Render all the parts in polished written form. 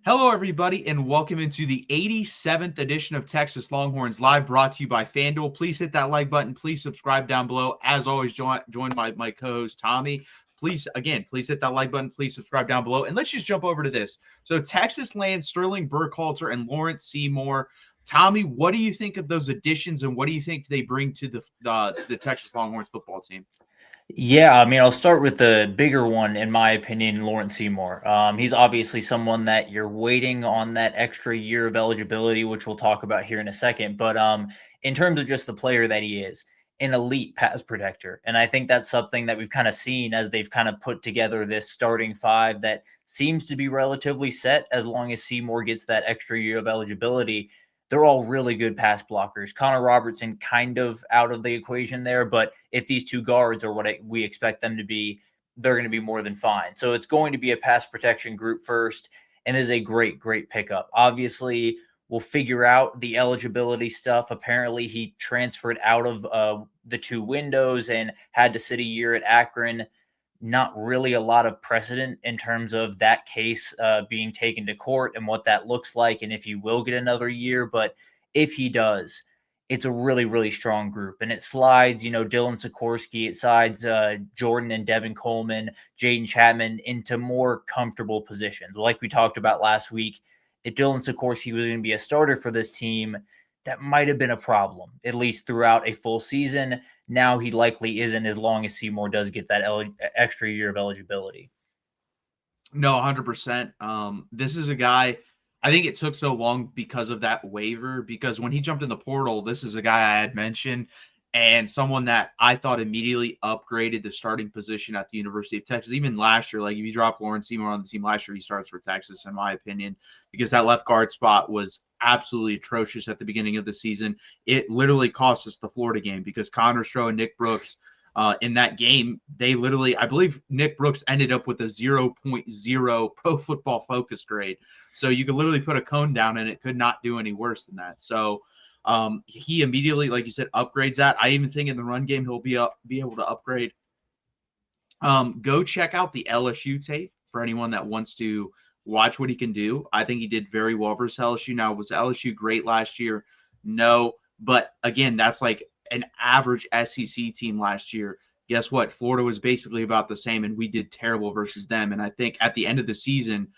Hello, everybody, and welcome into the 87th edition of Texas Longhorns Live, brought to you by FanDuel. Please hit that like button. Please subscribe down below. As always, joined by my co-host, Tommy. Please hit that like button. Please subscribe down below. And let's just jump over to this. So Texas lands Sterling Burkhalter and Lawrence Seymour. Tommy, what do you think of those additions, and what do you think they bring to the Texas Longhorns football team? Yeah, I mean, I'll start with the bigger one, in my opinion, Lawrence Seymour. He's obviously someone that you're waiting on that extra year of eligibility, which we'll talk about here in a second. But in terms of just the player that he is, an elite pass protector. And I think that's something that we've kind of seen as they've kind of put together this starting five that seems to be relatively set as long as Seymour gets that extra year of eligibility. They're all really good pass blockers. Connor Robertson kind of out of the equation there, but if these two guards are what we expect them to be, they're going to be more than fine. So it's going to be a pass protection group first, and is a great, great pickup. Obviously, we'll figure out the eligibility stuff. Apparently, he transferred out of the two windows and had to sit a year at Akron. Not really a lot of precedent in terms of that case being taken to court and what that looks like, and if he will get another year. But if he does, it's a really, really strong group, and it slides, Dylan Sikorsky, it slides Jordan and Devin Coleman, Jaden Chapman into more comfortable positions. Like we talked about last week, if Dylan Sikorsky was going to be a starter for this team, that might have been a problem, at least throughout a full season. Now he likely isn't, as long as Seymour does get that extra year of eligibility. No, 100%. This is a guy, I think it took so long because of that waiver, because when he jumped in the portal, this is a guy I had mentioned and someone that I thought immediately upgraded the starting position at the University of Texas. Even last year, like if you drop Lawrence Seymour on the team last year, he starts for Texas, in my opinion, because that left guard spot was absolutely atrocious at the beginning of the season. It literally cost us the Florida game because Connor Stroh and Nick Brooks in that game, they literally, I believe Nick Brooks ended up with a 0.0 pro football focus grade. So you could literally put a cone down and it could not do any worse than that. So he immediately, like you said, upgrades that. I even think in the run game, he'll be able to upgrade. Go check out the LSU tape for anyone that wants to watch what he can do. I think he did very well versus LSU. Now, was LSU great last year? No. But again, that's like an average SEC team last year. Guess what? Florida was basically about the same, and we did terrible versus them. And I think at the end of the season,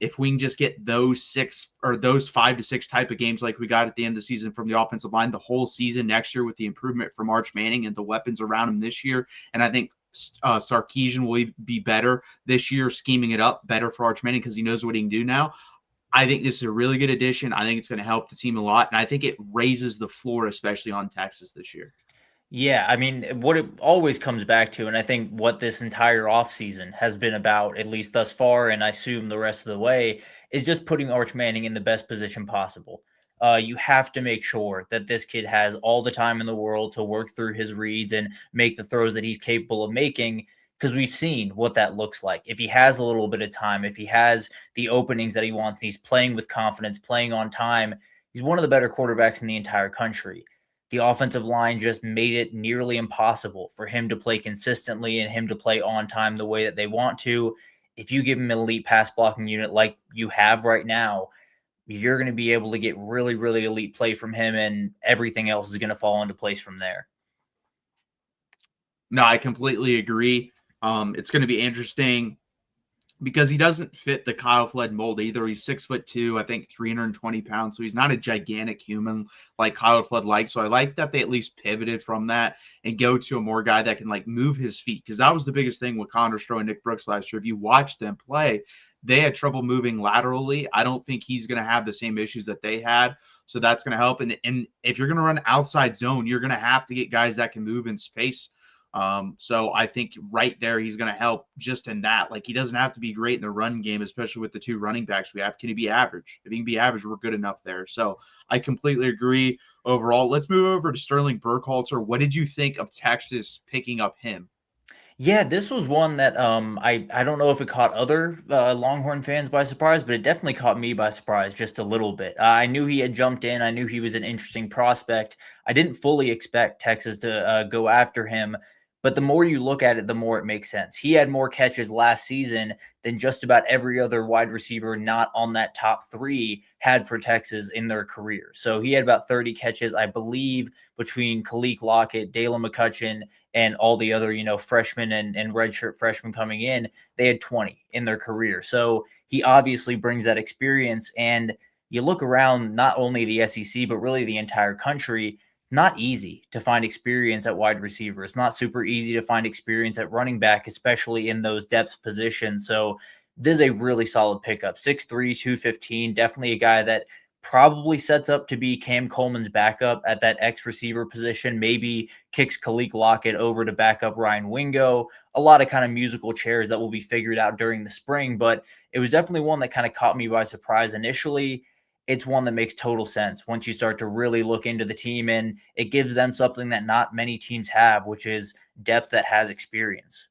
if we can just get those 6 or those 5 to 6 type of games like we got at the end of the season from the offensive line, the whole season next year with the improvement from Arch Manning and the weapons around him this year, and I think Sarkisian will be better this year, scheming it up better for Arch Manning because he knows what he can do now. I think this is a really good addition. I think it's going to help the team a lot, and I think it raises the floor, especially on Texas this year. Yeah, I mean, what it always comes back to, and I think what this entire offseason has been about, at least thus far, and I assume the rest of the way, is just putting Arch Manning in the best position possible. You have to make sure that this kid has all the time in the world to work through his reads and make the throws that he's capable of making, because we've seen what that looks like. If he has a little bit of time, if he has the openings that he wants, he's playing with confidence, playing on time, he's one of the better quarterbacks in the entire country. The offensive line just made it nearly impossible for him to play consistently and him to play on time the way that they want to. If you give him an elite pass blocking unit like you have right now, you're going to be able to get really, really elite play from him, and everything else is going to fall into place from there. No, I completely agree. It's going to be interesting because he doesn't fit the Kyle Flood mold either. He's 6'2", I think 320 pounds. So he's not a gigantic human like Kyle Flood likes. So I like that they at least pivoted from that and go to a more guy that can like move his feet. Because that was the biggest thing with Connor Stroh and Nick Brooks last year. If you watch them play, they had trouble moving laterally. I don't think he's going to have the same issues that they had. So that's going to help. And if you're going to run outside zone, you're going to have to get guys that can move in space. So I think right there, he's going to help just in that. Like, he doesn't have to be great in the run game, especially with the two running backs we have. Can he be average? If he can be average, we're good enough there. So I completely agree overall. Let's move over to Sterling Burkhalter. What did you think of Texas picking up him? Yeah, this was one that I don't know if it caught other Longhorn fans by surprise, but it definitely caught me by surprise just a little bit. I knew he had jumped in. I knew he was an interesting prospect. I didn't fully expect Texas to go after him, But the more you look at it, the more it makes sense. He had more catches last season than just about every other wide receiver not on that top three had for Texas in their career. So he had about 30 catches, I believe, between Khalil Lockett, Dalen McCutcheon, and all the other, freshmen and redshirt freshmen coming in. They had 20 in their career. So he obviously brings that experience. And you look around not only the SEC, but really the entire country, not easy to find experience at wide receiver. It's not super easy to find experience at running back, especially in those depth positions. So this is a really solid pickup. 6'3", 215, definitely a guy that probably sets up to be Cam Coleman's backup at that X receiver position, maybe kicks Khalil Lockett over to back up Ryan Wingo. A lot of kind of musical chairs that will be figured out during the spring, but it was definitely one that kind of caught me by surprise initially. It's one that makes total sense once you start to really look into the team, and it gives them something that not many teams have, which is depth that has experience.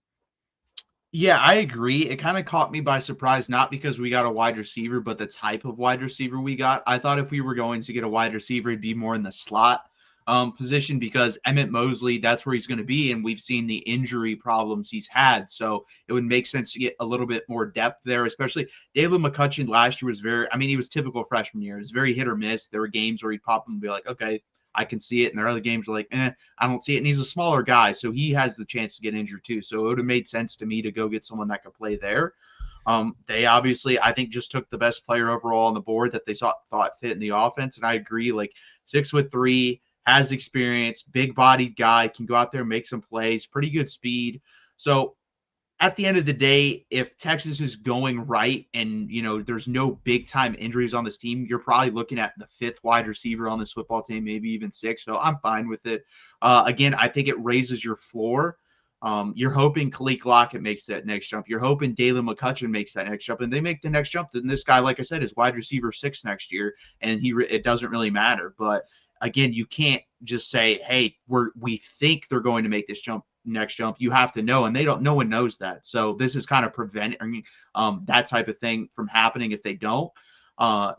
Yeah, I agree. It kind of caught me by surprise, not because we got a wide receiver, but the type of wide receiver we got. I thought if we were going to get a wide receiver, it'd be more in the slot position because Emmett Mosley, that's where he's going to be. And we've seen the injury problems he's had. So it would make sense to get a little bit more depth there, especially David McCutcheon last year was he was typical freshman year. It was very hit or miss. There were games where he'd pop and be like, okay, I can see it. And there are other games where I don't see it. And he's a smaller guy, so he has the chance to get injured too. So it would have made sense to me to go get someone that could play there. They obviously, I think, just took the best player overall on the board that they thought fit in the offense. And I agree, 6'3", has experience, big bodied guy, can go out there and make some plays, pretty good speed. So at the end of the day, if Texas is going right and, there's no big time injuries on this team, you're probably looking at the fifth wide receiver on this football team, maybe even six. So I'm fine with it. Again, I think it raises your floor. You're hoping Khalil Lockett makes that next jump. You're hoping Dalen McCutcheon makes that next jump, and they make the next jump. Then this guy, like I said, is wide receiver 6 next year, and it doesn't really matter. But again, you can't just say, "Hey, we think they're going to make this next jump." You have to know, and no one knows that. So this is kind of preventing that type of thing from happening if they don't.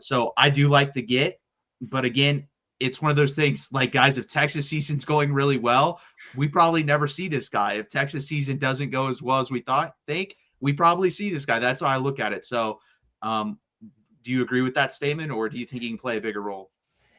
So I do like the get, but again, it's one of those things like, guys, if Texas season's going really well, we probably never see this guy. If Texas season doesn't go as well as we think, we probably see this guy. That's how I look at it. So do you agree with that statement, or do you think he can play a bigger role?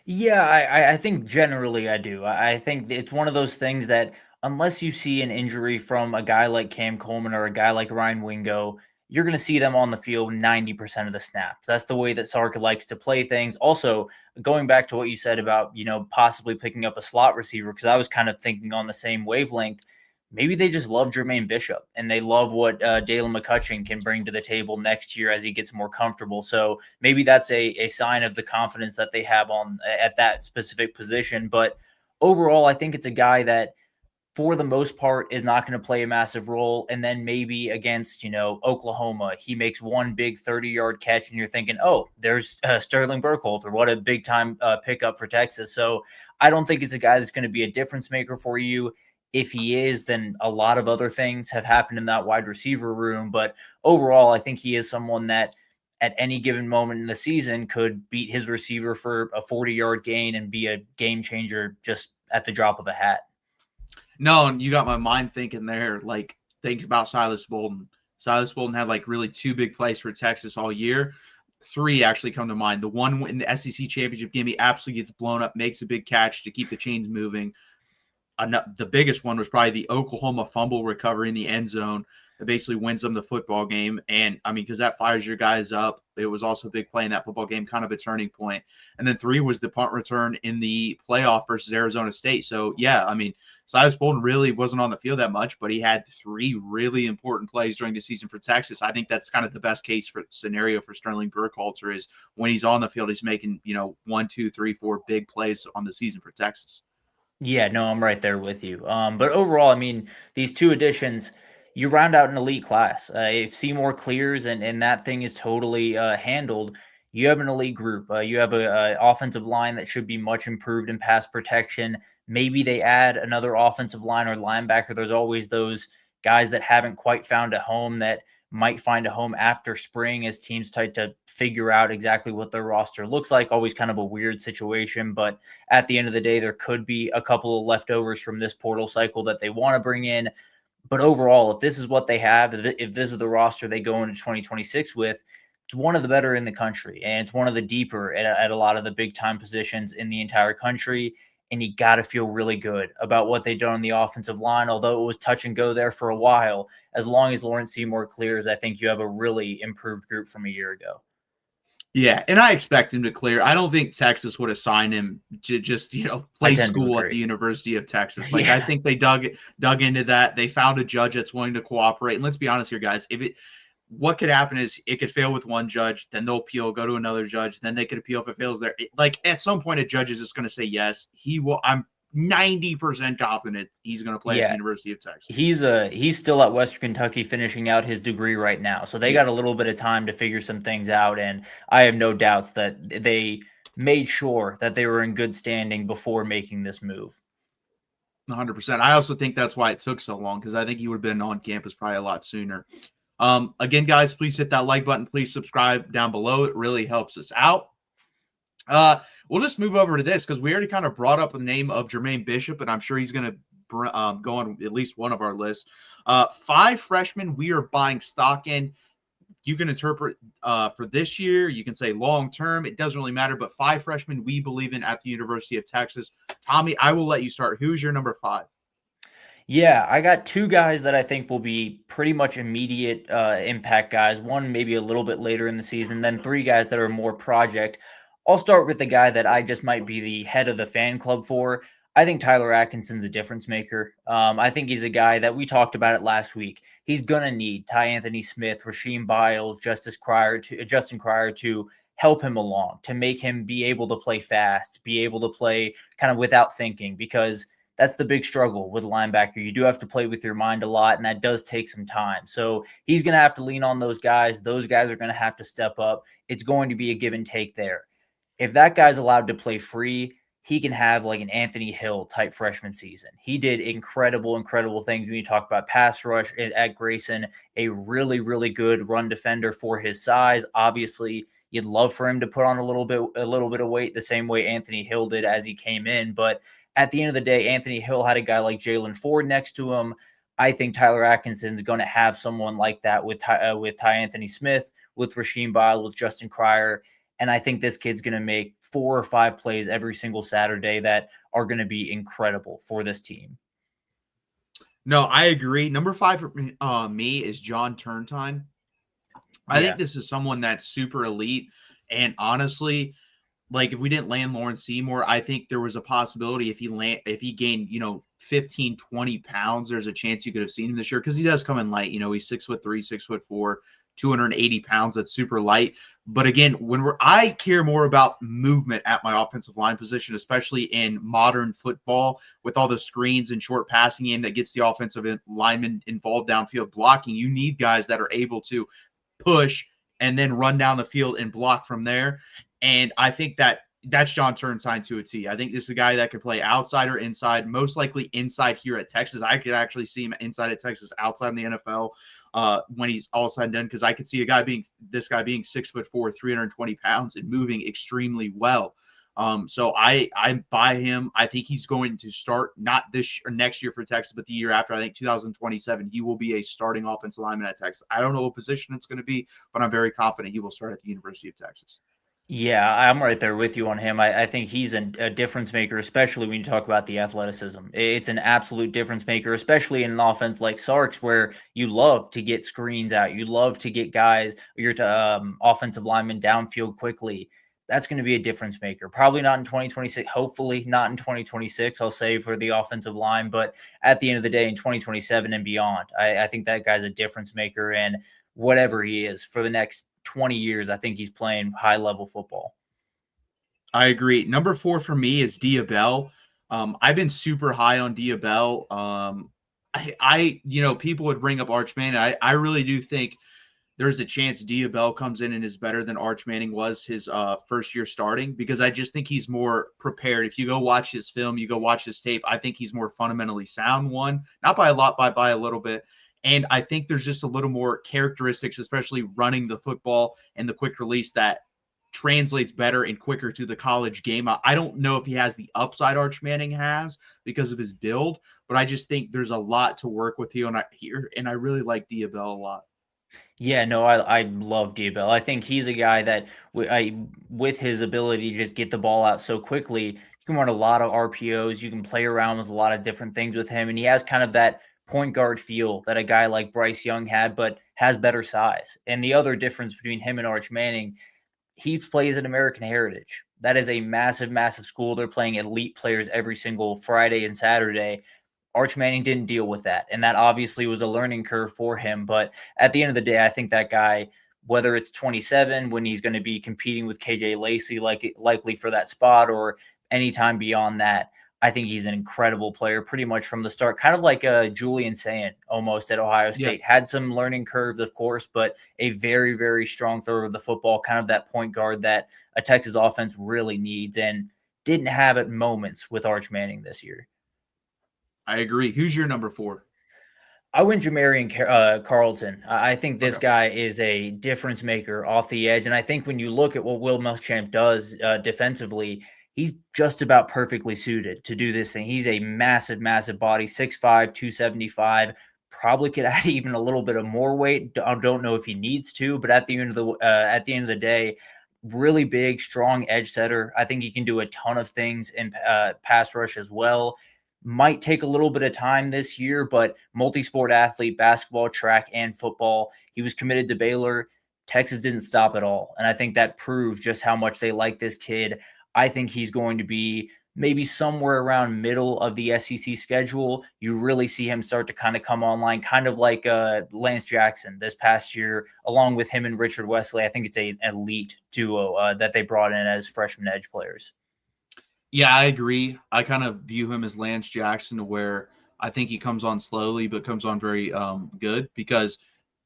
Yeah, I think generally I do. I think it's one of those things that unless you see an injury from a guy like Cam Coleman or a guy like Ryan Wingo, you're going to see them on the field 90% of the snaps. That's the way that Sark likes to play things. Also, going back to what you said about, possibly picking up a slot receiver, because I was kind of thinking on the same wavelength. Maybe they just love Jermaine Bishop and they love what Dalen McCutcheon can bring to the table next year as he gets more comfortable. So maybe that's a sign of the confidence that they have on at that specific position. But overall, I think it's a guy that, for the most part, is not going to play a massive role. And then maybe against, Oklahoma, he makes one big 30-yard catch and you're thinking, oh, there's Sterling Burkholder. What a big time pickup for Texas. So I don't think it's a guy that's going to be a difference maker for you. If he is, then a lot of other things have happened in that wide receiver room. But overall, I think he is someone that at any given moment in the season could beat his receiver for a 40-yard gain and be a game changer just at the drop of a hat. No, and you got my mind thinking there. Think about Silas Bolden. Silas Bolden had really two big plays for Texas all year. Three actually come to mind. The one in the SEC championship game, he absolutely gets blown up, makes a big catch to keep the chains moving. The biggest one was probably the Oklahoma fumble recovery in the end zone that basically wins them the football game. And because that fires your guys up. It was also a big play in that football game, kind of a turning point. And then 3 was the punt return in the playoff versus Arizona State. So yeah, Silas Bolden really wasn't on the field that much, but he had 3 really important plays during the season for Texas. I think that's kind of the best case for scenario for Sterling Burkholder is when he's on the field, he's making 1, 2, 3, 4 big plays on the season for Texas. Yeah, no, I'm right there with you. But overall, these two additions, you round out an elite class. If Seymour clears and that thing is totally handled, you have an elite group. You have a offensive line that should be much improved in pass protection. Maybe they add another offensive line or linebacker. There's always those guys that haven't quite found a home that might find a home after spring as teams try to figure out exactly what their roster looks like. Always kind of a weird situation, but at the end of the day, there could be a couple of leftovers from this portal cycle that they want to bring in. But overall, if this is what they have, if this is the roster they go into 2026 with, it's one of the better in the country, and it's one of the deeper at a lot of the big time positions in the entire country. And you got to feel really good about what they've done on the offensive line, although it was touch and go there for a while. As long as Lawrence Seymour clears, I think you have a really improved group from a year ago. Yeah, and I expect him to clear. I don't think Texas would assign him to just, I play tend to school at the agree. University of Texas. Like I Yeah. think they dug into that. They found a judge that's willing to cooperate. And let's be honest here, guys. What could happen is it could fail with one judge, then they'll appeal, go to another judge, then they could appeal if it fails there. Like at some point, a judge is just going to say yes. He will. I'm 90% confident he's going to play at the Yeah. University of Texas. He's still at Western Kentucky finishing out his degree right now. So they Yeah. got a little bit of time to figure some things out, and I have no doubts that they made sure that they were in good standing before making this move. 100%. I also think that's why it took so long, because I think he would have been on campus probably a lot sooner. Again, guys, please hit that like button. Please subscribe down below. It really helps us out. We'll just move over to this because we already kind of brought up the name of Jermaine Bishop, and I'm sure he's going to go on at least one of our lists. 5 freshmen we are buying stock in. You can interpret for this year. You can say long term. It doesn't really matter. But 5 freshmen we believe in at the University of Texas. Tommy, I will let you start. Who's your number 5? Yeah, I got 2 guys that I think will be pretty much immediate impact guys. One maybe a little bit later in the season, then 3 guys that are more project. I'll start with the guy that I just might be the head of the fan club for. I think Tyler Atkinson's a difference maker. I think he's a guy that we talked about it last week. He's gonna need Ty Anthony Smith, Rasheem Biles, Justin Cryer to help him along, to make him be able to play fast, be able to play kind of without thinking, because that's the big struggle with a linebacker. You do have to play with your mind a lot, and that does take some time. So he's going to have to lean on those guys. Those guys are going to have to step up. It's going to be a give and take there. If that guy's allowed to play free, he can have like an Anthony Hill type freshman season. He did incredible things when you talk about pass rush at Grayson, a really, really good run defender for his size. Obviously, you'd love for him to put on a little bit of weight the same way Anthony Hill did as he came in, but at the end of the day, Anthony Hill had a guy like Jalen Ford next to him. I think Tyler Atkinson's going to have someone like that with Ty Anthony Smith, with Rasheem Biles, with Justin Cryer. And I think this kid's going to make 4 or 5 plays every single Saturday that are going to be incredible for this team. No, I agree. Number 5 for me is John Turntine. I think this is someone that's super elite. And honestly, like if we didn't land Lawrence Seymour, I think there was a possibility if he gained, 15, 20 pounds, there's a chance you could have seen him this year, because he does come in light. He's 6'3", 6'4", 280 pounds. That's super light. But again, I care more about movement at my offensive line position, especially in modern football with all the screens and short passing game that gets the offensive lineman involved downfield blocking. You need guys that are able to push and then run down the field and block from there. And I think that's John Turntine to a T. I think this is a guy that could play outside or inside, most likely inside here at Texas. I could actually see him inside at Texas, outside in the NFL when he's all said and done, because I could see this guy being 6'4", 320 pounds and moving extremely well. So I buy him. I think he's going to start not this or next year for Texas, but the year after. I think 2027, he will be a starting offensive lineman at Texas. I don't know what position it's going to be, but I'm very confident he will start at the University of Texas. Yeah, I'm right there with you on him. I think he's a difference maker, especially when you talk about the athleticism. It's an absolute difference maker, especially in an offense like Sark's, where you love to get screens out. You love to get guys, your offensive linemen downfield quickly. That's going to be a difference maker. Probably not in 2026. Hopefully not in 2026, I'll say, for the offensive line. But at the end of the day, in 2027 and beyond, I think that guy's a difference maker. And whatever he is for the next 20 years, I think he's playing high-level football. I agree. Number 4 for me is Diabell. I've been super high on Diabell. People would bring up Arch Manning. I really do think there's a chance Diabell comes in and is better than Arch Manning was his first year starting, because I just think he's more prepared. If you go watch his film, you go watch his tape, I think he's more fundamentally sound, not by a lot, by a little bit. And I think there's just a little more characteristics, especially running the football and the quick release, that translates better and quicker to the college game. I don't know if he has the upside Arch Manning has because of his build, but I just think there's a lot to work with here, and I really like Diabell a lot. Yeah, no, I love Diabell. I think he's a guy that with his ability to just get the ball out so quickly, you can run a lot of RPOs. You can play around with a lot of different things with him, and he has kind of that point guard feel that a guy like Bryce Young had, but has better size. And the other difference between him and Arch Manning, he plays at American Heritage. That is a massive, massive school. They're playing elite players every single Friday and Saturday. Arch Manning didn't deal with that. And that obviously was a learning curve for him. But at the end of the day, I think that guy, whether it's 27 when he's going to be competing with KJ Lacey, likely for that spot, or anytime beyond that, I think he's an incredible player pretty much from the start, kind of like a Julian Sayin almost at Ohio Yeah, State. Had some learning curves, of course, but a very, very strong thrower of the football, kind of that point guard that a Texas offense really needs and didn't have at moments with Arch Manning this year. I agree. Who's your number 4? I went Jamarian Carlton. I think this Okay. guy is a difference maker off the edge. And I think when you look at what Will Muschamp does defensively, he's just about perfectly suited to do this thing. He's a massive, massive body, 6'5", 275. Probably could add even a little bit of more weight. I don't know if he needs to, but at the end of the day, really big, strong edge setter. I think he can do a ton of things in pass rush as well. Might take a little bit of time this year, but multi-sport athlete, basketball, track, and football. He was committed to Baylor. Texas didn't stop at all. And I think that proves just how much they like this kid. I think he's going to be maybe somewhere around middle of the SEC schedule. You really see him start to kind of come online, kind of like Lance Jackson this past year, along with him and Richard Wesley. I think it's an elite duo that they brought in as freshman edge players. Yeah, I agree. I kind of view him as Lance Jackson, where I think he comes on slowly, but comes on very good because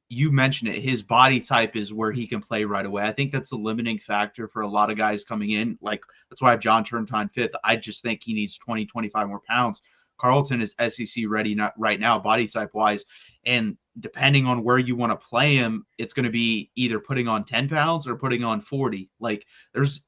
you mentioned it. His body type is where he can play right away. I think that's the limiting factor for a lot of guys coming in. Like, that's why I have John Turntine fifth. I just think he needs 20, 25 more pounds. Carlton is SEC ready not right now, body type wise. And depending on where you want to play him, it's going to be either putting on 10 pounds or putting on 40. Like,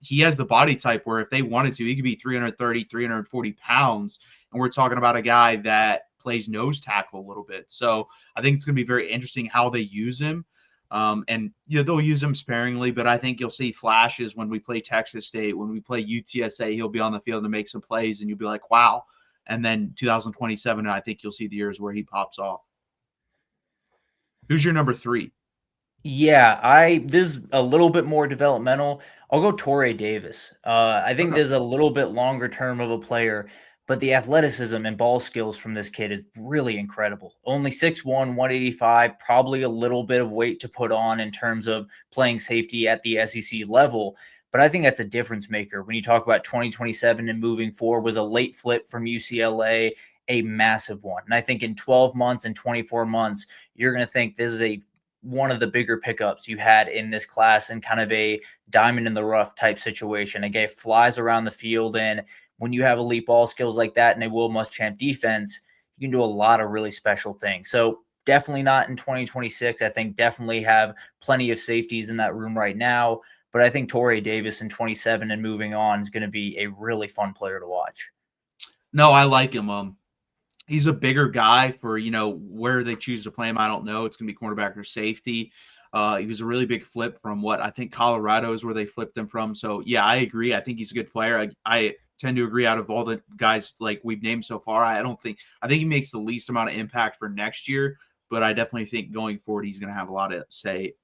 he has the body type where if they wanted to, he could be 330, 340 pounds. And we're talking about a guy that plays nose tackle a little bit. So I think it's going to be very interesting how they use him. And they'll use him sparingly, but I think you'll see flashes when we play Texas State, when we play UTSA. He'll be on the field to make some plays, and you'll be like, wow. And then 2027, I think you'll see the years where he pops off. Who's your number 3? Yeah, this is a little bit more developmental. I'll go Torrey Davis. I think Okay. this is a little bit longer term of a player, but the athleticism and ball skills from this kid is really incredible. Only 6'1", 185, probably a little bit of weight to put on in terms of playing safety at the SEC level. But I think that's a difference maker when you talk about 2027 and moving forward. Was a late flip from UCLA, a massive one. And I think in 12 months and 24 months, you're going to think this is one of the bigger pickups you had in this class and kind of a diamond in the rough type situation. A guy flies around the field, and when you have elite ball skills like that and a Will Muschamp defense, you can do a lot of really special things. So definitely not in 2026. I think definitely have plenty of safeties in that room right now. But I think Torrey Davis in 27 and moving on is going to be a really fun player to watch. No, I like him. He's a bigger guy for, where they choose to play him. I don't know. It's going to be cornerback or safety. He was a really big flip from what I think Colorado is where they flipped him from. So, yeah, I agree. I think he's a good player. I tend to agree out of all the guys like we've named so far. I think he makes the least amount of impact for next year, but I definitely think going forward he's going to have a lot of say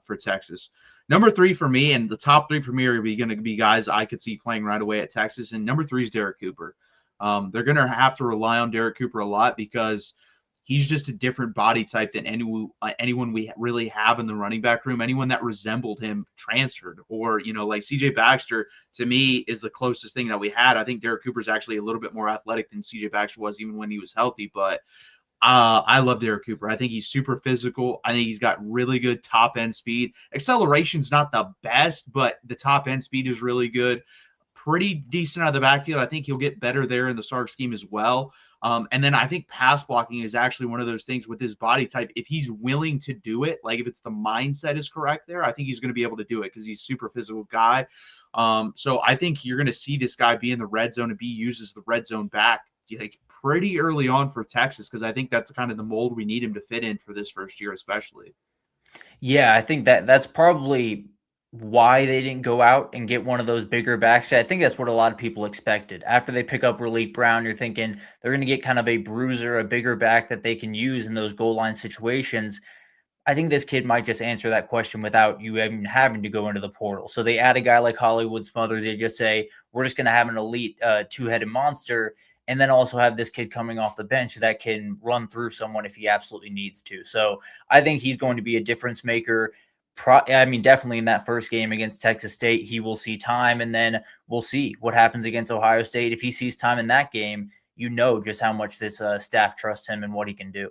for Texas. Number 3 for me, and the top 3 for me are going to be guys I could see playing right away at Texas. And number 3 is Derek Cooper. They're going to have to rely on Derek Cooper a lot because he's just a different body type than anyone we really have in the running back room. Anyone that resembled him transferred, or like CJ Baxter to me is the closest thing that we had. I think Derek Cooper is actually a little bit more athletic than CJ Baxter was even when he was healthy, but I love Derek Cooper. I think he's super physical. I think he's got really good top end speed. Acceleration's not the best, but the top end speed is really good. pretty decent out of the backfield. I think he'll get better there in the Sark scheme as well. And then I think pass blocking is actually one of those things with his body type. If he's willing to do it, like if it's the mindset is correct there, I think he's going to be able to do it because he's a super physical guy. So I think you're going to see this guy be in the red zone and be used as the red zone back like pretty early on for Texas because I think that's kind of the mold we need him to fit in for this first year, especially. Yeah, I think that's probably why they didn't go out and get one of those bigger backs. I think that's what a lot of people expected. After they pick up Relief Brown, you're thinking they're going to get kind of a bruiser, a bigger back that they can use in those goal line situations. I think this kid might just answer that question without you even having to go into the portal. So they add a guy like Hollywood Smothers. They just say, we're just going to have an elite two-headed monster and then also have this kid coming off the bench that can run through someone if he absolutely needs to. So I think he's going to be a difference maker. Definitely in that first game against Texas State, he will see time, and then we'll see what happens against Ohio State. If he sees time in that game, you know just how much this staff trusts him and what he can do.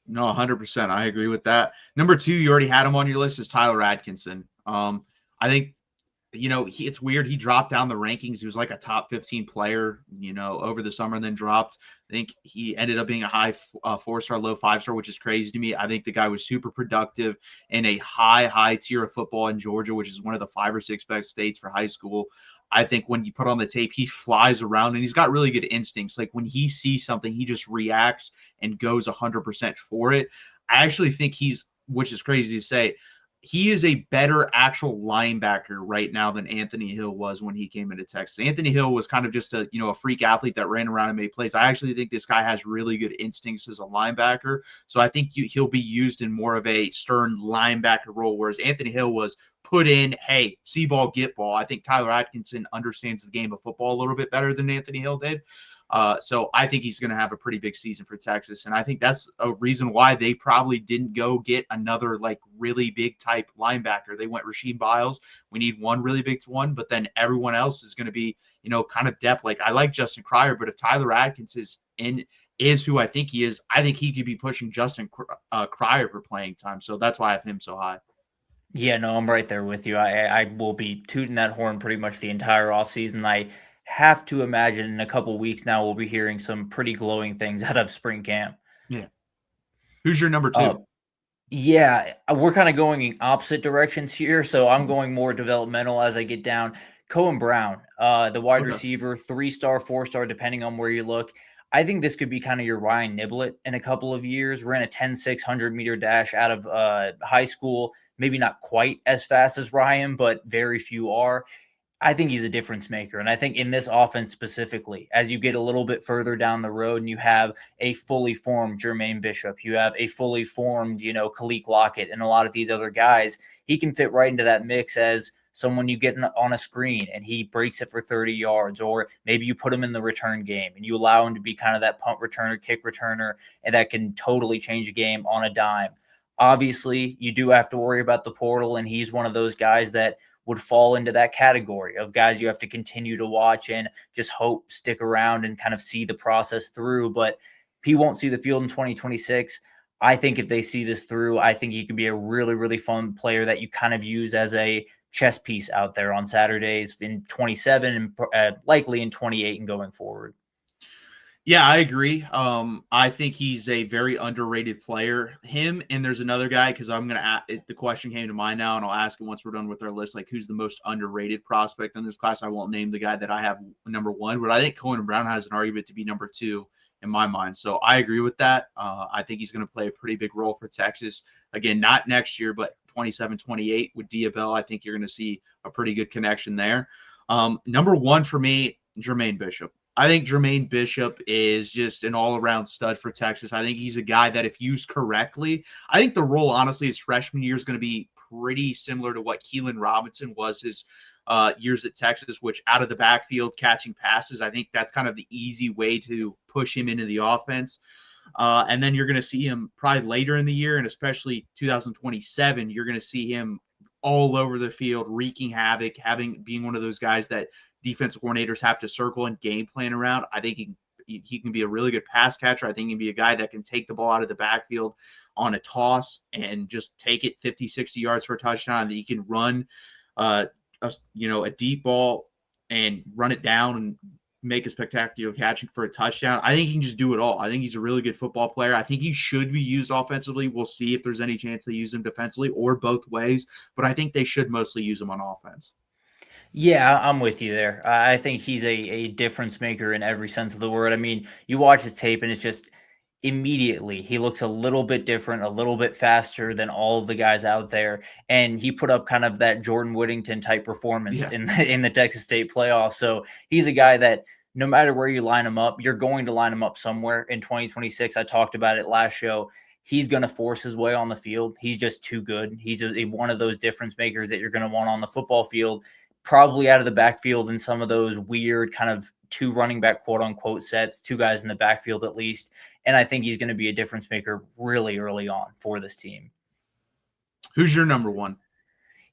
No, 100%. I agree with that. Number 2, you already had him on your list, is Tyler Atkinson. I think, it's weird. He dropped down the rankings. He was like a top 15 player, over the summer and then dropped. I think he ended up being a high 4-star, low 5-star, which is crazy to me. I think the guy was super productive in a high tier of football in Georgia, which is one of the 5 or 6 best states for high school. I think when you put on the tape, he flies around and he's got really good instincts. Like when he sees something, he just reacts and goes 100% for it. I actually think which is crazy to say, he is a better actual linebacker right now than Anthony Hill was when he came into Texas. Anthony Hill was kind of just a freak athlete that ran around and made plays. I actually think this guy has really good instincts as a linebacker. So I think he'll be used in more of a stern linebacker role, whereas Anthony Hill was put in, hey, see ball, get ball. I think Tyler Atkinson understands the game of football a little bit better than Anthony Hill did. So I think he's going to have a pretty big season for Texas. And I think that's a reason why they probably didn't go get another like really big type linebacker. They went Rasheed Biles. We need one really big one, but then everyone else is going to be, kind of depth. Like I like Justin Cryer, but if Tyler Atkins is who I think he is, I think he could be pushing Justin Cryer for playing time. So that's why I have him so high. Yeah, no, I'm right there with you. I will be tooting that horn pretty much the entire offseason. I have to imagine in a couple weeks now we'll be hearing some pretty glowing things out of spring camp. Yeah. Who's your number 2? Yeah, we're kind of going in opposite directions here. So I'm going more developmental as I get down. Cohen Brown, the wide receiver, 3-star, 4-star, depending on where you look. I think this could be kind of your Ryan Niblett in a couple of years. Ran a 10.6 100-meter dash out of high school. Maybe not quite as fast as Ryan, but very few are. I think he's a difference maker. And I think in this offense specifically, as you get a little bit further down the road and you have a fully formed Jermaine Bishop, you have a fully formed, Kalik Lockett and a lot of these other guys, he can fit right into that mix as someone you get on a screen and he breaks it for 30 yards, or maybe you put him in the return game and you allow him to be kind of that punt returner, kick returner, and that can totally change a game on a dime. Obviously, you do have to worry about the portal, and he's one of those guys that would fall into that category of guys you have to continue to watch and just hope stick around and kind of see the process through. But he won't see the field in 2026. I think if they see this through, I think he could be a really, really fun player that you kind of use as a chess piece out there on Saturdays in 27 and likely in 28 and going forward. Yeah, I agree. I think he's a very underrated player. Him, and there's another guy, because I'm going to the question came to mind now, and I'll ask it once we're done with our list, like who's the most underrated prospect in this class. I won't name the guy that I have number 1, but I think Cohen Brown has an argument to be number 2 in my mind. So I agree with that. I think he's going to play a pretty big role for Texas. Again, not next year, but 27, 28 with Diabell. I think you're going to see a pretty good connection there. Number 1 for me, Jermaine Bishop. I think Jermaine Bishop is just an all-around stud for Texas. I think he's a guy that if used correctly, I think the role, honestly, his freshman year is going to be pretty similar to what Keelan Robinson was his years at Texas, which out of the backfield catching passes. I think that's kind of the easy way to push him into the offense. And then you're going to see him probably later in the year, and especially 2027, you're going to see him all over the field, wreaking havoc, being one of those guys that defensive coordinators have to circle and game plan around. I think he can be a really good pass catcher. I think he can be a guy that can take the ball out of the backfield on a toss and just take it 50, 60 yards for a touchdown. That he can run, a deep ball and run it down and make a spectacular catch for a touchdown. I think he can just do it all. I think he's a really good football player. I think he should be used offensively. We'll see if there's any chance they use him defensively or both ways, but I think they should mostly use him on offense. Yeah, I'm with you there. I think he's a difference maker in every sense of the word. I mean, you watch his tape and it's just immediately he looks a little bit different, a little bit faster than all of the guys out there. And he put up kind of that Jordan Whittington type performance Yeah. in the Texas State playoff. So he's a guy that no matter where you line him up, you're going to line him up somewhere in 2026. I talked about it last show. He's going to force his way on the field. He's just too good. He's one of those difference makers that you're going to want on the football field, probably out of the backfield in some of those weird kind of two running back quote unquote sets, two guys in the backfield at least. And I think he's going to be a difference maker really early on for this team. Who's your number one?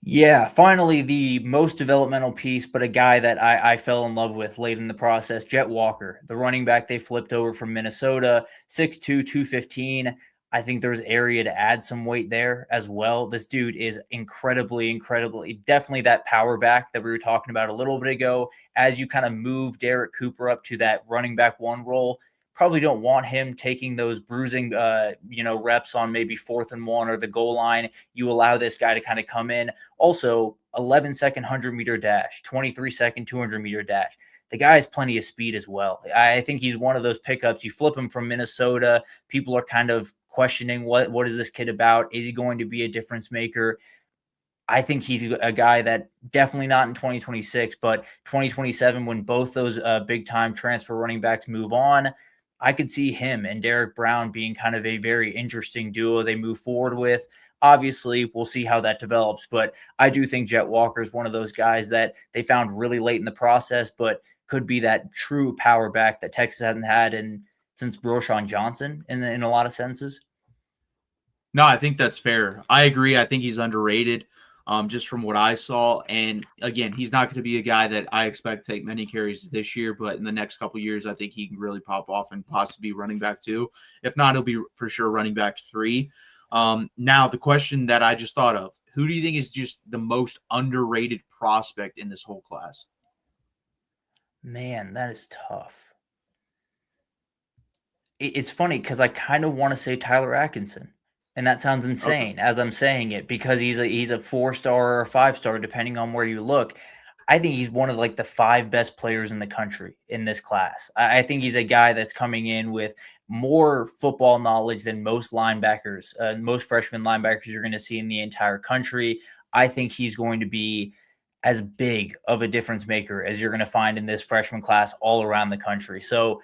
Yeah, finally, the most developmental piece, but a guy that I fell in love with late in the process, Jet Walker, the running back they flipped over from Minnesota, 6'2", 215. I think there's area to add some weight there as well. This dude is incredibly, definitely that power back that we were talking about a little bit ago. As you kind of move Derek Cooper up to that running back one role, probably don't want him taking those bruising, reps on maybe 4th and 1 or the goal line. You allow this guy to kind of come in. Also, 11-second 100-meter dash, 23-second 200-meter dash. The guy has plenty of speed as well. I think he's one of those pickups. You flip him from Minnesota, people are kind of questioning what is this kid about? Is he going to be a difference maker? I think he's a guy that definitely not in 2026, but 2027 when both those big-time transfer running backs move on, I could see him and Derek Brown being kind of a very interesting duo they move forward with. Obviously, we'll see how that develops, but I do think Jet Walker is one of those guys that they found really late in the process, but could be that true power back that Texas hasn't had since Roshan Johnson in a lot of senses. No, I think that's fair. I agree. I think he's underrated. Just from what I saw. And again, he's not going to be a guy that I expect to take many carries this year, but in the next couple of years, I think he can really pop off and possibly be running back 2. If not, he'll be for sure running back 3. Now, the question that I just thought of, who do you think is just the most underrated prospect in this whole class? Man, that is tough. It's funny because I kind of want to say Tyler Atkinson. And that sounds insane as I'm saying it because he's a 4-star or a 5-star, depending on where you look. I think he's one of like the 5 best players in the country in this class. I think he's a guy that's coming in with more football knowledge than most linebackers, most freshman linebackers you're going to see in the entire country. I think he's going to be as big of a difference maker as you're going to find in this freshman class all around the country. So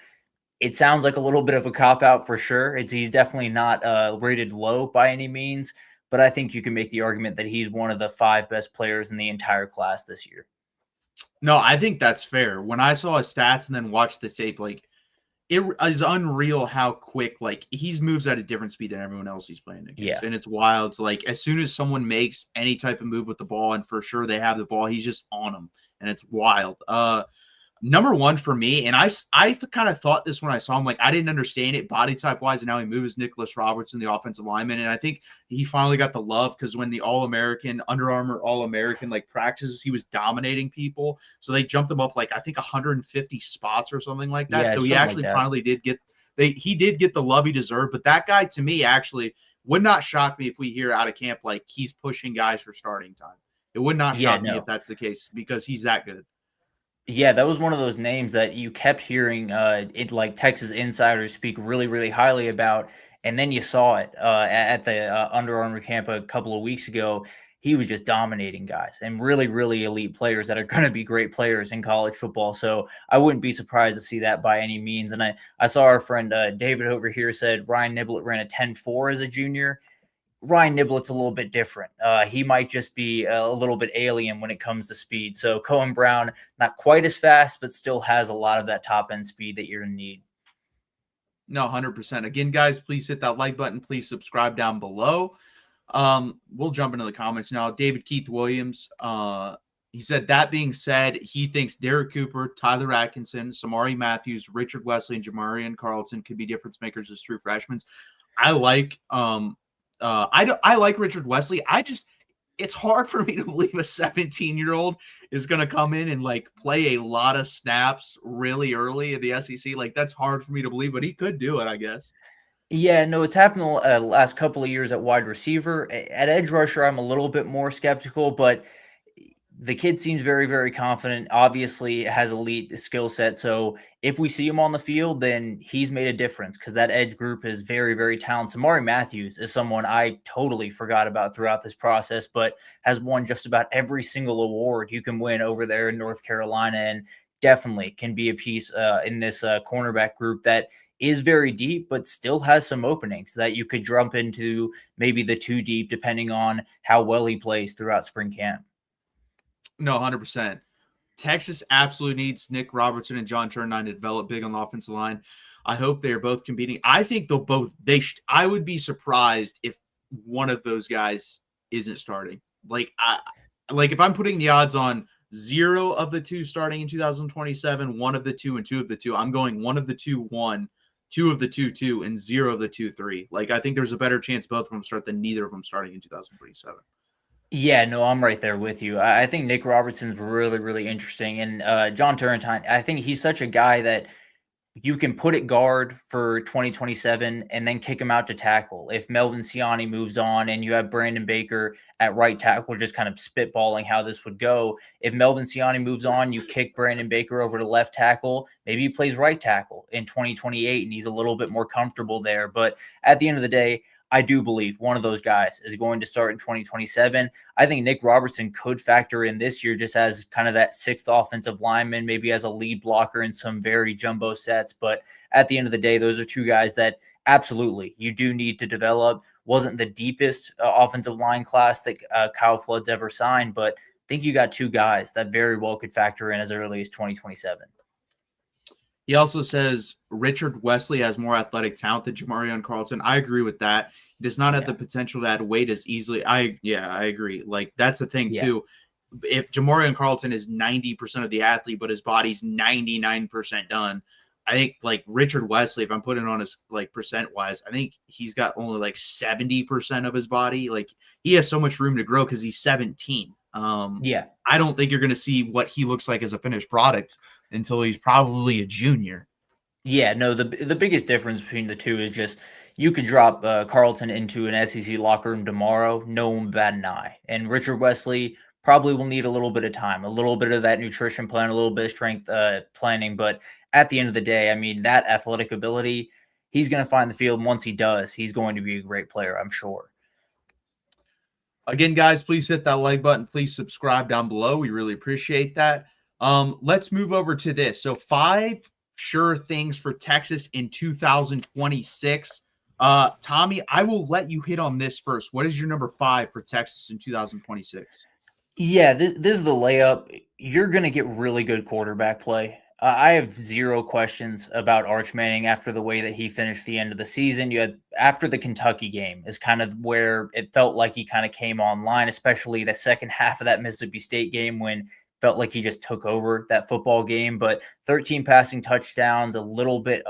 it sounds like a little bit of a cop-out for sure. He's definitely not rated low by any means, but I think you can make the argument that he's one of the 5 best players in the entire class this year. No, I think that's fair. When I saw his stats and then watched the tape, like, it is unreal how quick, like, he moves at a different speed than everyone else he's playing against. Yeah. And it's wild. So, like, as soon as someone makes any type of move with the ball, and for sure they have the ball, he's just on them. And it's wild. Number one for me, and I kind of thought this when I saw him, like I didn't understand it body type wise, and now he moves Nicholas Robertson, the offensive lineman, and I think he finally got the love because when the All-American, Under Armour All-American like practices, he was dominating people, so they jumped him up like I think 150 spots or something like that. Yeah, so he actually finally did get he did get the love he deserved. But that guy to me actually would not shock me if we hear out of camp like he's pushing guys for starting time. It would not shock me if that's the case because he's that good. Yeah, that was one of those names that you kept hearing it like Texas insiders speak really, really highly about, and then you saw it at the Under Armour camp a couple of weeks ago. He was just dominating guys and really, really elite players that are going to be great players in college football. So I wouldn't be surprised to see that by any means. And I saw our friend David over here said Ryan Niblett ran a 10.4 as a junior. Ryan Niblett's a little bit different. He might just be a little bit alien when it comes to speed. So Cohen Brown, not quite as fast, but still has a lot of that top end speed that you're going to need. No, 100%. Again, guys, please hit that like button. Please subscribe down below. We'll jump into the comments now. David Keith Williams, he said, that being said, he thinks Derek Cooper, Tyler Atkinson, Samari Matthews, Richard Wesley, and Jamarian Carlton could be difference makers as true freshmen. I like I like Richard Wesley. it's hard for me to believe a 17-year-old is going to come in and like play a lot of snaps really early in the SEC. Like that's hard for me to believe, but he could do it, I guess. Yeah, no, it's happened the last couple of years at wide receiver. At edge rusher, I'm a little bit more skeptical, but the kid seems very, very confident. Obviously, has elite skill set. So if we see him on the field, then he's made a difference because that edge group is very, very talented. Samari Matthews is someone I totally forgot about throughout this process, but has won just about every single award you can win over there in North Carolina, and definitely can be a piece in this cornerback group that is very deep, but still has some openings that you could jump into maybe the two deep, depending on how well he plays throughout spring camp. No, 100%. Texas absolutely needs Nick Robertson and John Turnine to develop big on the offensive line. I hope they are both competing. I think they'll both. I would be surprised if one of those guys isn't starting. Like if I'm putting the odds on 0 of the 2 starting in 2027, 1 of the 2, and 2 of the 2. I'm going 1 of the 2, 1, 2 of the 2, 2, and 0 of the 2, 3. Like I think there's a better chance both of them start than neither of them starting in 2027. Yeah, no, I'm right there with you. I think Nick Robertson's really, really interesting. And John Turrentine, I think he's such a guy that you can put it guard for 2027 and then kick him out to tackle. If Melvin Siani moves on and you have Brandon Baker at right tackle, just kind of spitballing how this would go. If Melvin Siani moves on, you kick Brandon Baker over to left tackle. Maybe he plays right tackle in 2028 and he's a little bit more comfortable there. But at the end of the day, I do believe one of those guys is going to start in 2027. I think Nick Robertson could factor in this year just as kind of that sixth offensive lineman, maybe as a lead blocker in some very jumbo sets. But at the end of the day, those are two guys that absolutely you do need to develop. Wasn't the deepest offensive line class that Kyle Flood's ever signed, but I think you got two guys that very well could factor in as early as 2027. He also says Richard Wesley has more athletic talent than Jamarion Carlton. I agree with that. He does not have the potential to add weight as easily. I agree. Like that's the thing too. If Jamarion Carlton is 90% of the athlete, but his body's 99% done, I think like Richard Wesley, if I'm putting on his like percent wise, I think he's got only like 70% of his body. Like he has so much room to grow because he's 17. I don't think you're going to see what he looks like as a finished product until he's probably a junior. Yeah, no, the biggest difference between the two is just you could drop Carlton into an SEC locker room tomorrow, no one bat an eye. And Richard Wesley probably will need a little bit of time, a little bit of that nutrition plan, a little bit of strength planning. But at the end of the day, I mean, that athletic ability, he's going to find the field. And once he does, he's going to be a great player, I'm sure. Again, guys, please hit that like button. Please subscribe down below. We really appreciate that. Let's move over to this. So 5 sure things for Texas in 2026. Tommy, I will let you hit on this first. What is your number 5 for Texas in 2026? Yeah, this is the layup. You're going to get really good quarterback play. I have zero questions about Arch Manning after the way that he finished the end of the season. You had after the Kentucky game is kind of where it felt like he kind of came online, especially the second half of that Mississippi State game when felt like he just took over that football game. But 13 passing touchdowns, a little bit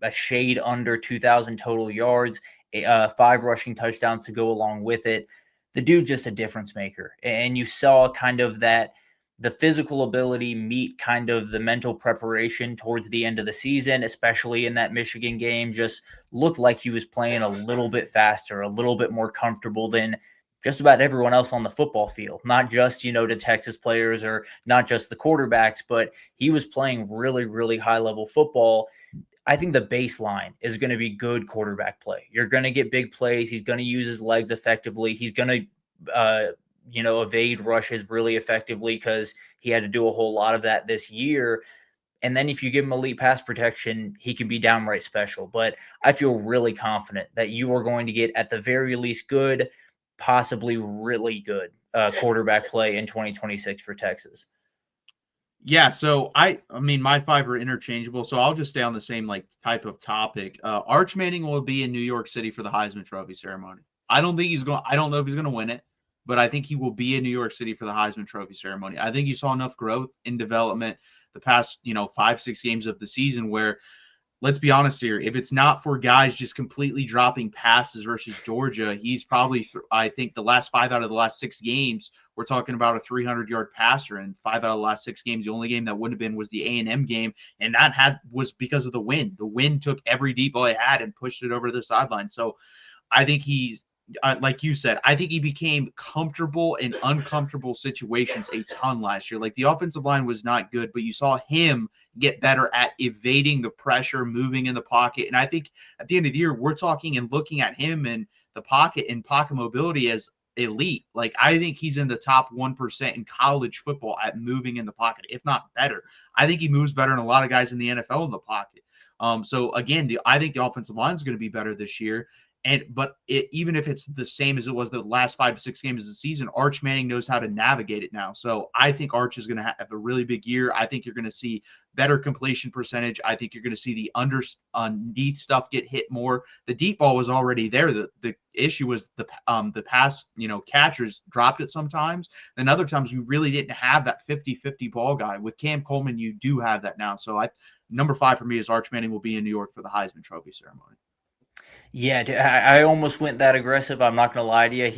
a shade under 2,000 total yards, 5 rushing touchdowns to go along with it. The dude's just a difference maker, and you saw kind of that the physical ability meet kind of the mental preparation towards the end of the season, especially in that Michigan game, just looked like he was playing a little bit faster, a little bit more comfortable than just about everyone else on the football field, not just, the Texas players or not just the quarterbacks, but he was playing really, really high level football. I think the baseline is going to be good quarterback play. You're going to get big plays. He's going to use his legs effectively. He's going to, evade rushes really effectively because he had to do a whole lot of that this year. And then if you give him elite pass protection, he can be downright special. But I feel really confident that you are going to get at the very least good, possibly really good quarterback play in 2026 for Texas. Yeah, so I mean, my 5 are interchangeable, so I'll just stay on the same like type of topic. Arch Manning will be in New York City for the Heisman Trophy ceremony. I don't know if he's going to win it, but I think he will be in New York City for the Heisman Trophy ceremony. I think you saw enough growth in development the past, 5-6 games of the season where let's be honest here. If it's not for guys just completely dropping passes versus Georgia, he's probably, I think, the last 5 out of the last 6 games, we're talking about a 300-yard passer. And 5 out of the last 6 games, the only game that wouldn't have been was the A&M game, and that was because of the wind. The wind took every deep ball he had and pushed it over to the sideline. So I think he's like you said, I think he became comfortable in uncomfortable situations a ton last year. Like the offensive line was not good, but you saw him get better at evading the pressure, moving in the pocket. And I think at the end of the year, we're talking and looking at him in the pocket and pocket mobility as elite. Like I think he's in the top 1% in college football at moving in the pocket, if not better. I think he moves better than a lot of guys in the NFL in the pocket. So again, I think the offensive line is going to be better this year. But even if it's the same as it was the last 5 to 6 games of the season, Arch Manning knows how to navigate it now. So I think Arch is going to have a really big year. I think you're going to see better completion percentage. I think you're going to see the underneath stuff get hit more. The deep ball was already there. The issue was the pass, catchers dropped it sometimes. And other times we really didn't have that 50-50 ball guy. With Cam Coleman, you do have that now. So number 5 for me is Arch Manning will be in New York for the Heisman Trophy ceremony. Yeah, I almost went that aggressive. I'm not going to lie to you.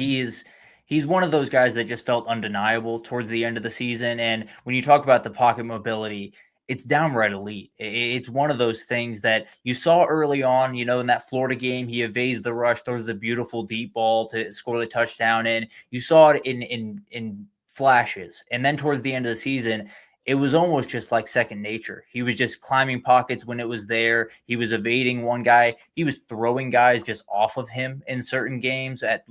He's one of those guys that just felt undeniable towards the end of the season. And when you talk about the pocket mobility, it's downright elite. It's one of those things that you saw early on, in that Florida game. He evades the rush, throws a beautiful deep ball to score the touchdown. And you saw it in flashes. And then towards the end of the season, it was almost just like second nature. He was just climbing pockets when it was there. He was evading one guy. He was throwing guys just off of him in certain games at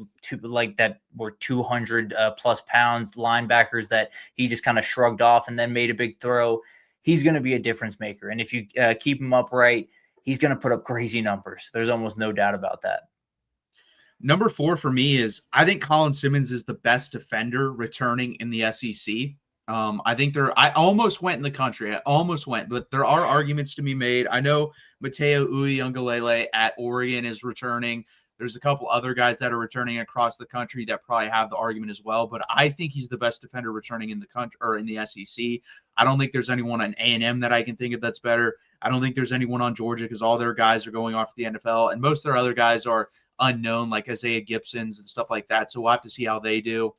that were 200 plus pounds linebackers that he just kind of shrugged off and then made a big throw. He's going to be a difference maker. And if you keep him upright, he's going to put up crazy numbers. There's almost no doubt about that. Number 4 for me is I think Colin Simmons is the best defender returning in the SEC. I almost went in the country. I almost went, but there are arguments to be made. I know Mateo Uiagalelei at Oregon is returning. There's a couple other guys that are returning across the country that probably have the argument as well, but I think he's the best defender returning in the country or in the SEC. I don't think there's anyone on A&M that I can think of that's better. I don't think there's anyone on Georgia because all their guys are going off to the NFL, and most of their other guys are unknown, like Isaiah Gibson's and stuff like that. So we'll have to see how they do.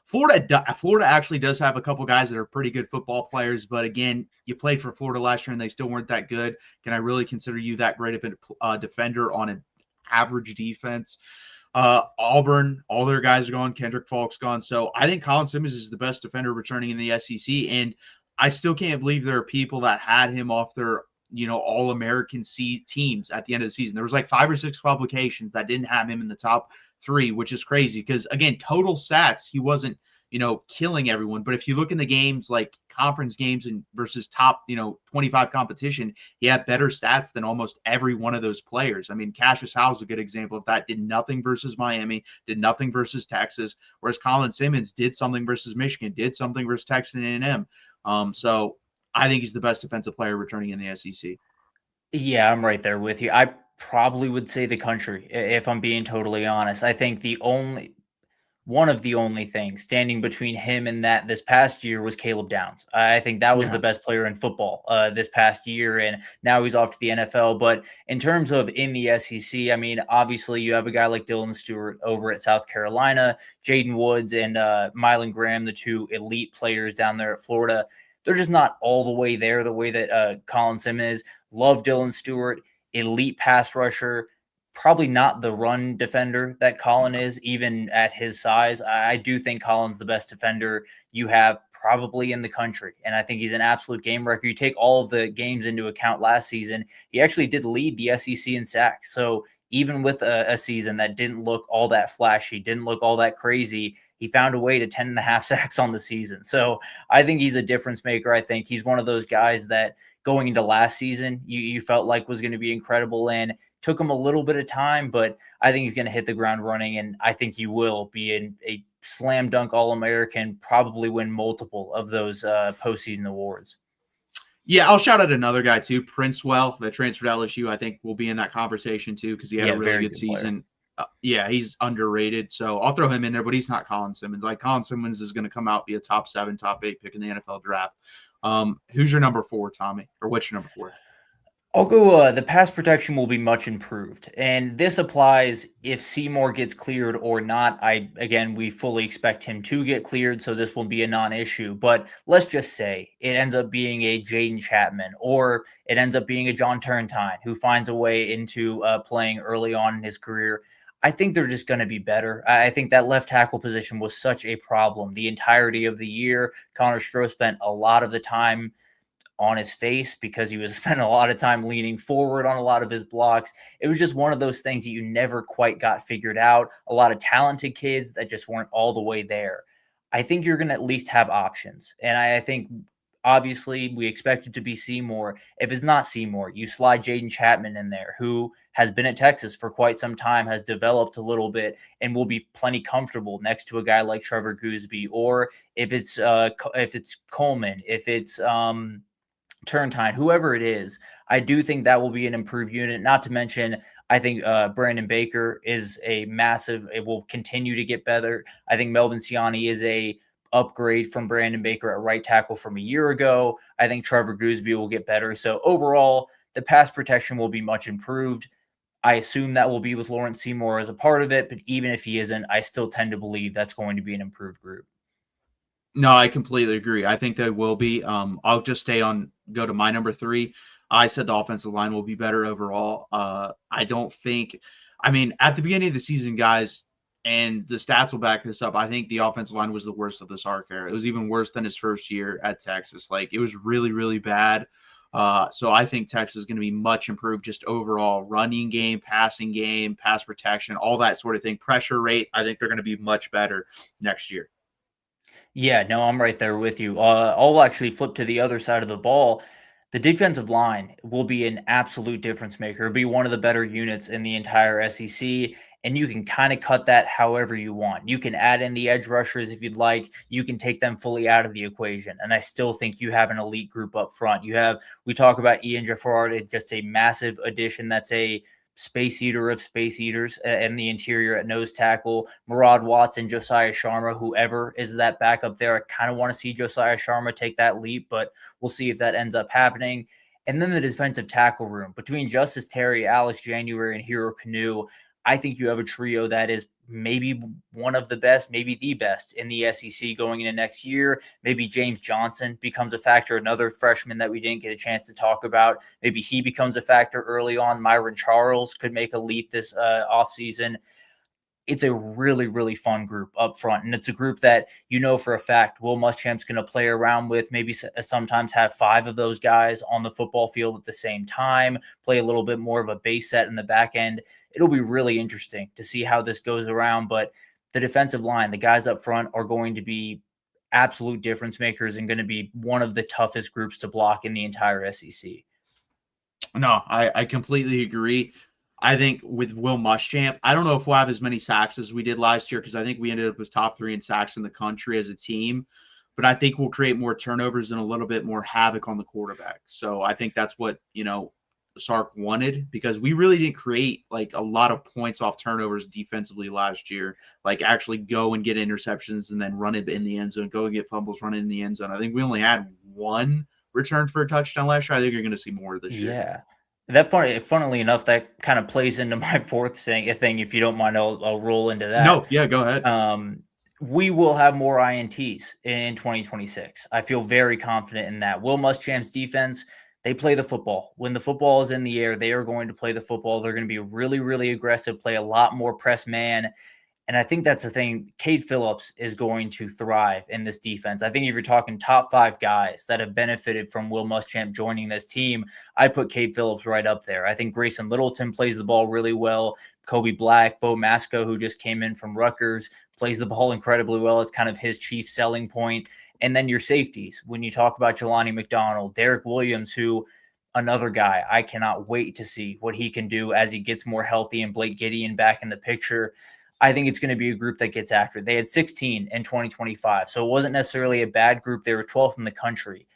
Florida actually does have a couple guys that are pretty good football players, but again, you played for Florida last year and they still weren't that good. Can I really consider you that great of a defender on an average defense? Auburn, all their guys are gone. Kendrick Falk's gone. So I think Colin Simmons is the best defender returning in the SEC, and I still can't believe there are people that had him off their All-American teams at the end of the season. There was like 5 or 6 publications that didn't have him in the top 3, which is crazy because, again, total stats, he wasn't, killing everyone. But if you look in the games, like conference games and versus top, 25 competition, he had better stats than almost every one of those players. I mean, Cassius Howe is a good example of that. Did nothing versus Miami, did nothing versus Texas, whereas Colin Simmons did something versus Michigan, did something versus Texas A&M. So I think he's the best defensive player returning in the SEC. Yeah, I'm right there with you. I probably would say the country, if I'm being totally honest. I think one of the only things standing between him and that this past year was Caleb Downs. I think that was the best player in football this past year, and now he's off to the NFL. But in terms of in the SEC, I mean, obviously you have a guy like Dylan Stewart over at South Carolina, Jaden Woods and Mylan Graham, the 2 elite players down there at Florida. They're just not all the way there the way that Colin Simmons is. Love Dylan Stewart, elite pass rusher, probably not the run defender that Colin is, even at his size. I do think Colin's the best defender you have probably in the country, and I think he's an absolute game wrecker. You take all of the games into account last season, he actually did lead the SEC in sacks. So even with a season that didn't look all that flashy, didn't look all that crazy, he found a way to 10.5 sacks on the season. So I think he's a difference maker. I think he's one of those guys that going into last season, you felt like was going to be incredible, and took him a little bit of time, but I think he's going to hit the ground running, and I think he will be a slam dunk All-American, probably win multiple of those postseason awards. Yeah, I'll shout out another guy too, Princewell, that transferred to LSU. I think will be in that conversation too because he had a really good season. He's underrated, so I'll throw him in there, but he's not Colin Simmons. Like Colin Simmons is going to come out, be a top 7, top 8 pick in the NFL draft. Who's your number 4, Tommy? Or what's your number 4? I'll go. The pass protection will be much improved, and this applies if Seymour gets cleared or not. We fully expect him to get cleared, so this will be a non-issue. But let's just say it ends up being a Jaden Chapman, or it ends up being a John Turntine who finds a way into playing early on in his career. I think they're just going to be better. I think that left tackle position was such a problem the entirety of the year. Connor Stroh spent a lot of the time on his face because he was spending a lot of time leaning forward on a lot of his blocks. It was just one of those things that you never quite got figured out. A lot of talented kids that just weren't all the way there. I think you're going to at least have options. And I think obviously we expect it to be Seymour. If it's not Seymour, you slide Jaden Chapman in there, who has been at Texas for quite some time, has developed a little bit, and will be plenty comfortable next to a guy like Trevor Gooseby. Or if it's Coleman, if it's Turntine, whoever it is, I do think that will be an improved unit. Not to mention, I think Brandon Baker is a massive. It will continue to get better. I think Melvin Siani is a upgrade from Brandon Baker at right tackle from a year ago. I think Trevor Gooseby will get better. So overall, the pass protection will be much improved. I assume that will be with Lawrence Seymour as a part of it, but even if he isn't, I still tend to believe that's going to be an improved group. No, I completely agree. I think they will be. I'll just go to my number three. I said the offensive line will be better overall. I don't think, I mean, at the beginning of the season, guys, and the stats will back this up. I think the offensive line was the worst of the Sark era. It was even worse than his first year at Texas. Like, it was really, really bad. So I think Texas is going to be much improved just overall running game, passing game, pass protection, all that sort of thing. Pressure rate, I think they're going to be much better next year. Yeah, no, I'm right there with you. I'll actually flip to the other side of the ball. The defensive line will be an absolute difference maker. It'll be one of the better units in the entire SEC, and you can kind of cut that however you want. You can add in the edge rushers if you'd like. You can take them fully out of the equation, and I still think you have an elite group up front. We talk about Ian Jaffard, it's just a massive addition. That's a space eater of space eaters and the interior at nose tackle. Murad Watson, Josiah Sharma, whoever is that backup there. I kind of want to see Josiah Sharma take that leap, but we'll see if that ends up happening. And then the defensive tackle room between Justice Terry, Alex January, and Hero Canoe. I think you have a trio that is maybe one of the best, maybe the best in the SEC going into next year. Maybe James Johnson becomes a factor, another freshman that we didn't get a chance to talk about. Maybe he becomes a factor early on. Myron Charles could make a leap this offseason. It's a really, really fun group up front. And it's a group that you know for a fact Will Muschamp's going to play around with, maybe sometimes have five of those guys on the football field at the same time, play a little bit more of a base set in the back end. It'll be really interesting to see how this goes around. But the defensive line, the guys up front are going to be absolute difference makers and going to be one of the toughest groups to block in the entire SEC. No, I completely agree. I think with Will Muschamp, I don't know if we'll have as many sacks as we did last year because I think we ended up as top three in sacks in the country as a team. But I think we'll create more turnovers and a little bit more havoc on the quarterback. So I think that's what, Sark wanted because we really didn't create like a lot of points off turnovers defensively last year. Like actually go and get interceptions and then run it in the end zone, go and get fumbles, run it in the end zone. I think we only had one return for a touchdown last year. I think you're going to see more this year. Yeah. Funnily enough, that kind of plays into my fourth thing. If you don't mind, I'll roll into that. No, yeah, go ahead. We will have more INTs in 2026. I feel very confident in that. Will Muschamp's defense, they play the football. When the football is in the air, they are going to play the football. They're going to be really, really aggressive, play a lot more press man. And I think that's the thing. Cade Phillips is going to thrive in this defense. I think if you're talking top five guys that have benefited from Will Muschamp joining this team, I put Cade Phillips right up there. I think Grayson Littleton plays the ball really well. Kobe Black, Bo Masco, who just came in from Rutgers, plays the ball incredibly well. It's kind of his chief selling point. And then your safeties, when you talk about Jelani McDonald, Derek Williams, who another guy, I cannot wait to see what he can do as he gets more healthy and Blake Gideon back in the picture. I think it's going to be a group that gets after it. They had 16 in 2025, so it wasn't necessarily a bad group. They were 12th in the country.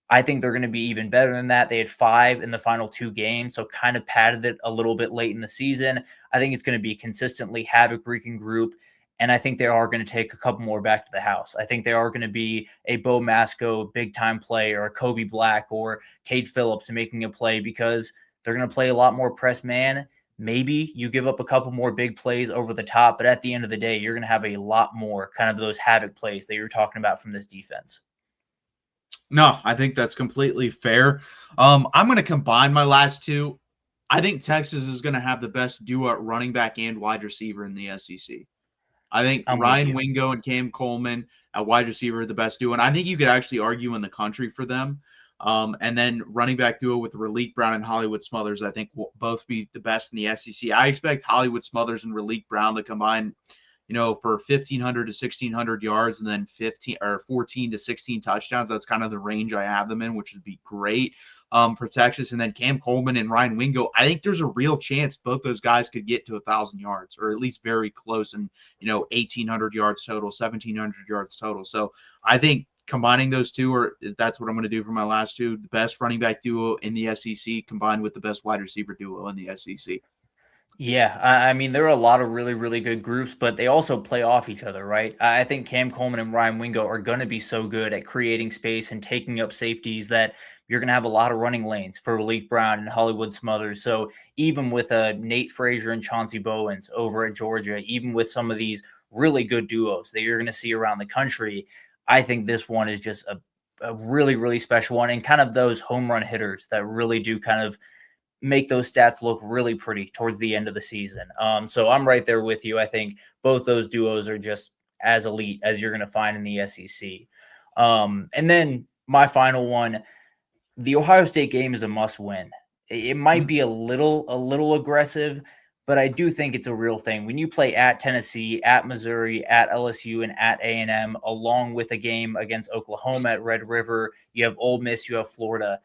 I think they're going to be even better than that. They had 5 in the final 2 games, so kind of padded it a little bit late in the season. I think it's going to be consistently havoc-wreaking group, and I think they are going to take a couple more back to the house. I think they are going to be a Bo Masco big-time play or a Kobe Black or Cade Phillips making a play because They're going to play a lot more press man. Maybe you give up a couple more big plays over the top, but at the end of the day, you're going to have a lot more kind of those havoc plays that you're talking about from this defense. No, I think that's completely fair. I'm going to combine my last two. I think Texas is going to have the best duo at running back and wide receiver in the SEC. I think I'm with Ryan you. Wingo and Cam Coleman at wide receiver are the best duo, and I think you could actually argue in the country for them. And then running back duo with Raleek Brown and Hollywood Smothers, I think will both be the best in the SEC. I expect Hollywood Smothers and Raleek Brown to combine, for 1,500 to 1,600 yards and then 15 or 14 to 16 touchdowns. That's kind of the range I have them in, which would be great for Texas. And then Cam Coleman and Ryan Wingo, I think there's a real chance both those guys could get to 1,000 yards or at least very close and, 1,800 yards total, 1,700 yards total. So I think combining those two that's what I'm going to do for my last two. The best running back duo in the SEC combined with the best wide receiver duo in the SEC. Yeah, I mean, there are a lot of really, really good groups, but they also play off each other, right? I think Cam Coleman and Ryan Wingo are going to be so good at creating space and taking up safeties that you're going to have a lot of running lanes for Malik Brown and Hollywood Smothers. So even with Nate Frazier and Chauncey Bowens over at Georgia, even with some of these really good duos that you're going to see around the country, I think this one is just a really, really special one and kind of those home run hitters that really do kind of make those stats look really pretty towards the end of the season. So I'm right there with you. I think both those duos are just as elite as you're going to find in the SEC. And then my final one, the Ohio State game is a must win. It might be a little aggressive, but I do think it's a real thing. When you play at Tennessee, at Missouri, at LSU, and at A&M, along with a game against Oklahoma at Red River, you have Ole Miss, you have Florida.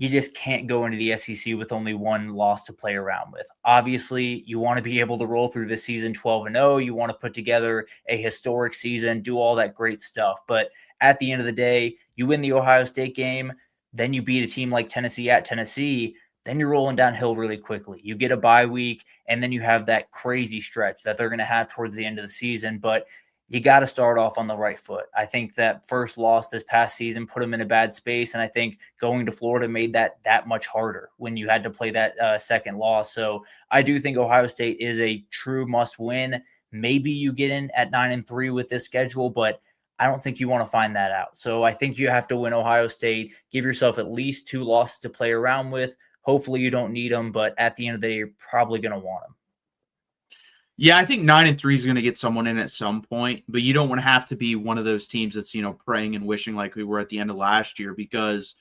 You just can't go into the SEC with only one loss to play around with. Obviously, you want to be able to roll through the season 12-0. You want to put together a historic season, do all that great stuff. But at the end of the day, you win the Ohio State game, then you beat a team like Tennessee at Tennessee, then you're rolling downhill really quickly. You get a bye week, and then you have that crazy stretch that they're going to have towards the end of the season. But you got to start off on the right foot. I think that first loss this past season put them in a bad space, and I think going to Florida made that much harder when you had to play that second loss. So I do think Ohio State is a true must-win. Maybe you get in at 9-3 with this schedule, but I don't think you want to find that out. So I think you have to win Ohio State, give yourself at least 2 losses to play around with. Hopefully you don't need them, but at the end of the day, you're probably going to want them. Yeah, I think 9-3 is going to get someone in at some point, but you don't want to have to be one of those teams that's, praying and wishing like we were at the end of last year, because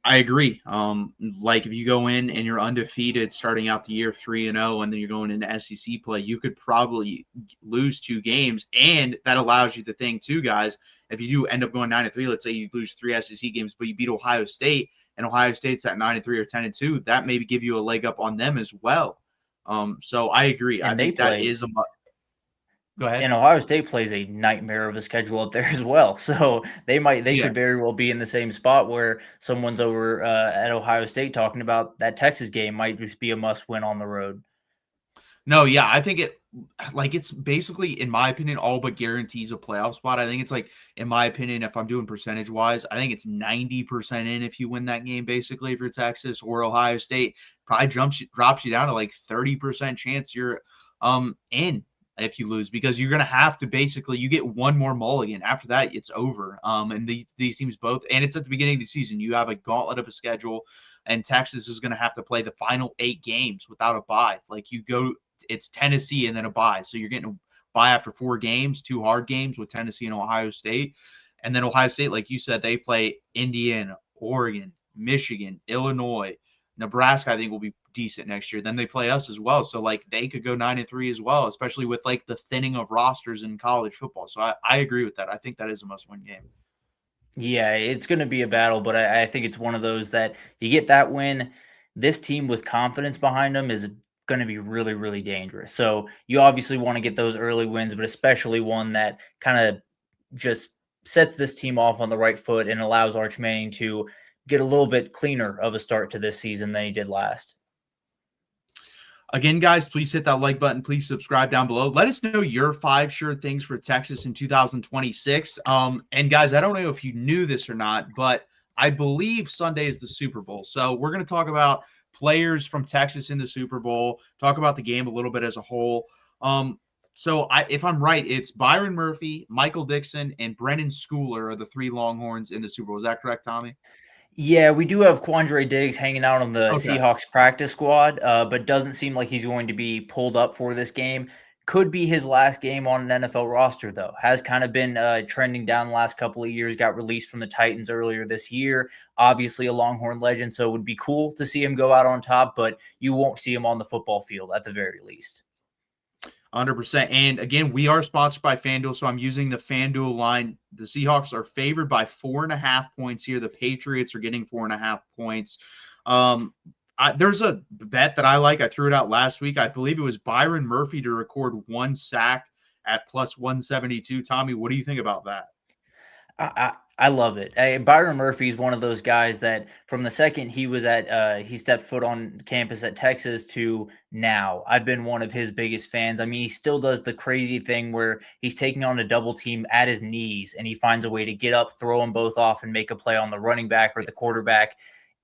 I agree. Like if you go in and you're undefeated starting out the year 3-0, and then you're going into SEC play, you could probably lose 2 games. And that allows you to think too, guys, if you do end up going 9-3, let's say you lose 3 SEC games, but you beat Ohio State and Ohio State's at 9-3 or 10-2, that maybe give you a leg up on them as well. So I agree. I And they think that play is go ahead. and Ohio State plays a nightmare of a schedule up there as well. So they Yeah. could very well be in the same spot where someone's over at Ohio State talking about that Texas game might just be a must win on the road. No, yeah, I think it's basically, in my opinion, all but guarantees a playoff spot. I think it's like, in my opinion, if I'm doing percentage wise, I think it's 90% in if you win that game, basically, if you're Texas or Ohio State. Probably drops you down to like 30% chance you're in if you lose, because you're gonna have to basically, you get one more mulligan. After that, it's over. And these teams both, and it's at the beginning of the season. You have a gauntlet of a schedule, and Texas is gonna have to play the final 8 games without a bye. Like it's Tennessee and then a bye. So you're getting a bye after 4 games, 2 hard games with Tennessee and Ohio State. And then Ohio State, like you said, they play Indiana, Oregon, Michigan, Illinois, Nebraska, I think will be decent next year. Then they play us as well. So like they could go 9-3 as well, especially with like the thinning of rosters in college football. So I agree with that. I think that is a must-win game. Yeah, it's going to be a battle, but I think it's one of those that you get that win. This team with confidence behind them is going to be really, really dangerous. So you obviously want to get those early wins, but especially one that kind of just sets this team off on the right foot and allows Arch Manning to get a little bit cleaner of a start to this season than he did last. Again, guys, please hit that like button. Please subscribe down below. Let us know your 5 sure things for Texas in 2026. And guys, I don't know if you knew this or not, but I believe Sunday is the Super Bowl. So we're going to talk about players from Texas in the Super Bowl, talk about the game a little bit as a whole. So if I'm right, it's Byron Murphy, Michael Dixon, and Brennan Schooler are the three Longhorns in the Super Bowl. Is that correct, Tommy? Yeah, we do have Quandre Diggs hanging out on the Okay. Seahawks practice squad, but doesn't seem like he's going to be pulled up for this game. Could be his last game on an NFL roster, though. Has kind of been trending down the last couple of years. Got released from the Titans earlier this year. Obviously, a Longhorn legend, so it would be cool to see him go out on top, but you won't see him on the football field at the very least. 100%. And again, we are sponsored by FanDuel, so I'm using the FanDuel line. The Seahawks are favored by 4.5 points here. The Patriots are getting 4.5 points. There's a bet that I like. I threw it out last week. I believe it was Byron Murphy to record 1 sack at plus 172. Tommy, what do you think about that? I love it. Byron Murphy is one of those guys that from the second he was he stepped foot on campus at Texas to now, I've been one of his biggest fans. I mean, he still does the crazy thing where he's taking on a double team at his knees and he finds a way to get up, throw them both off, and make a play on the running back or the quarterback.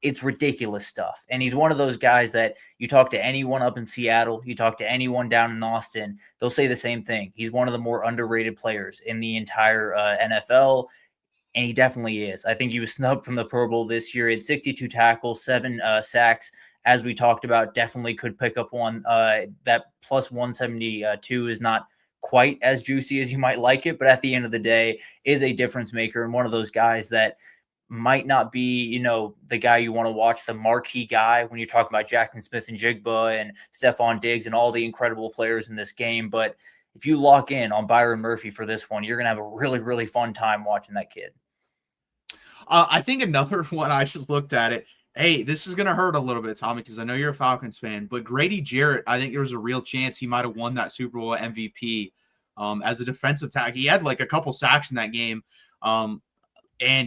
It's ridiculous stuff. And he's one of those guys that you talk to anyone up in Seattle, you talk to anyone down in Austin, they'll say the same thing. He's one of the more underrated players in the entire NFL. And he definitely is. I think he was snubbed from the Pro Bowl this year. He had 62 tackles, 7 sacks. As we talked about, definitely could pick up one. That plus 172 is not quite as juicy as you might like it, but at the end of the day, is a difference maker and one of those guys that might not be, the guy you want to watch, the marquee guy when you're talking about Jackson Smith and Jigba and Stephon Diggs and all the incredible players in this game. But if you lock in on Byron Murphy for this one, you're going to have a really, really fun time watching that kid. I think another one, I just looked at it. Hey, this is going to hurt a little bit, Tommy, because I know you're a Falcons fan, but Grady Jarrett, I think there was a real chance he might have won that Super Bowl MVP as a defensive tackle. He had like a couple sacks in that game, and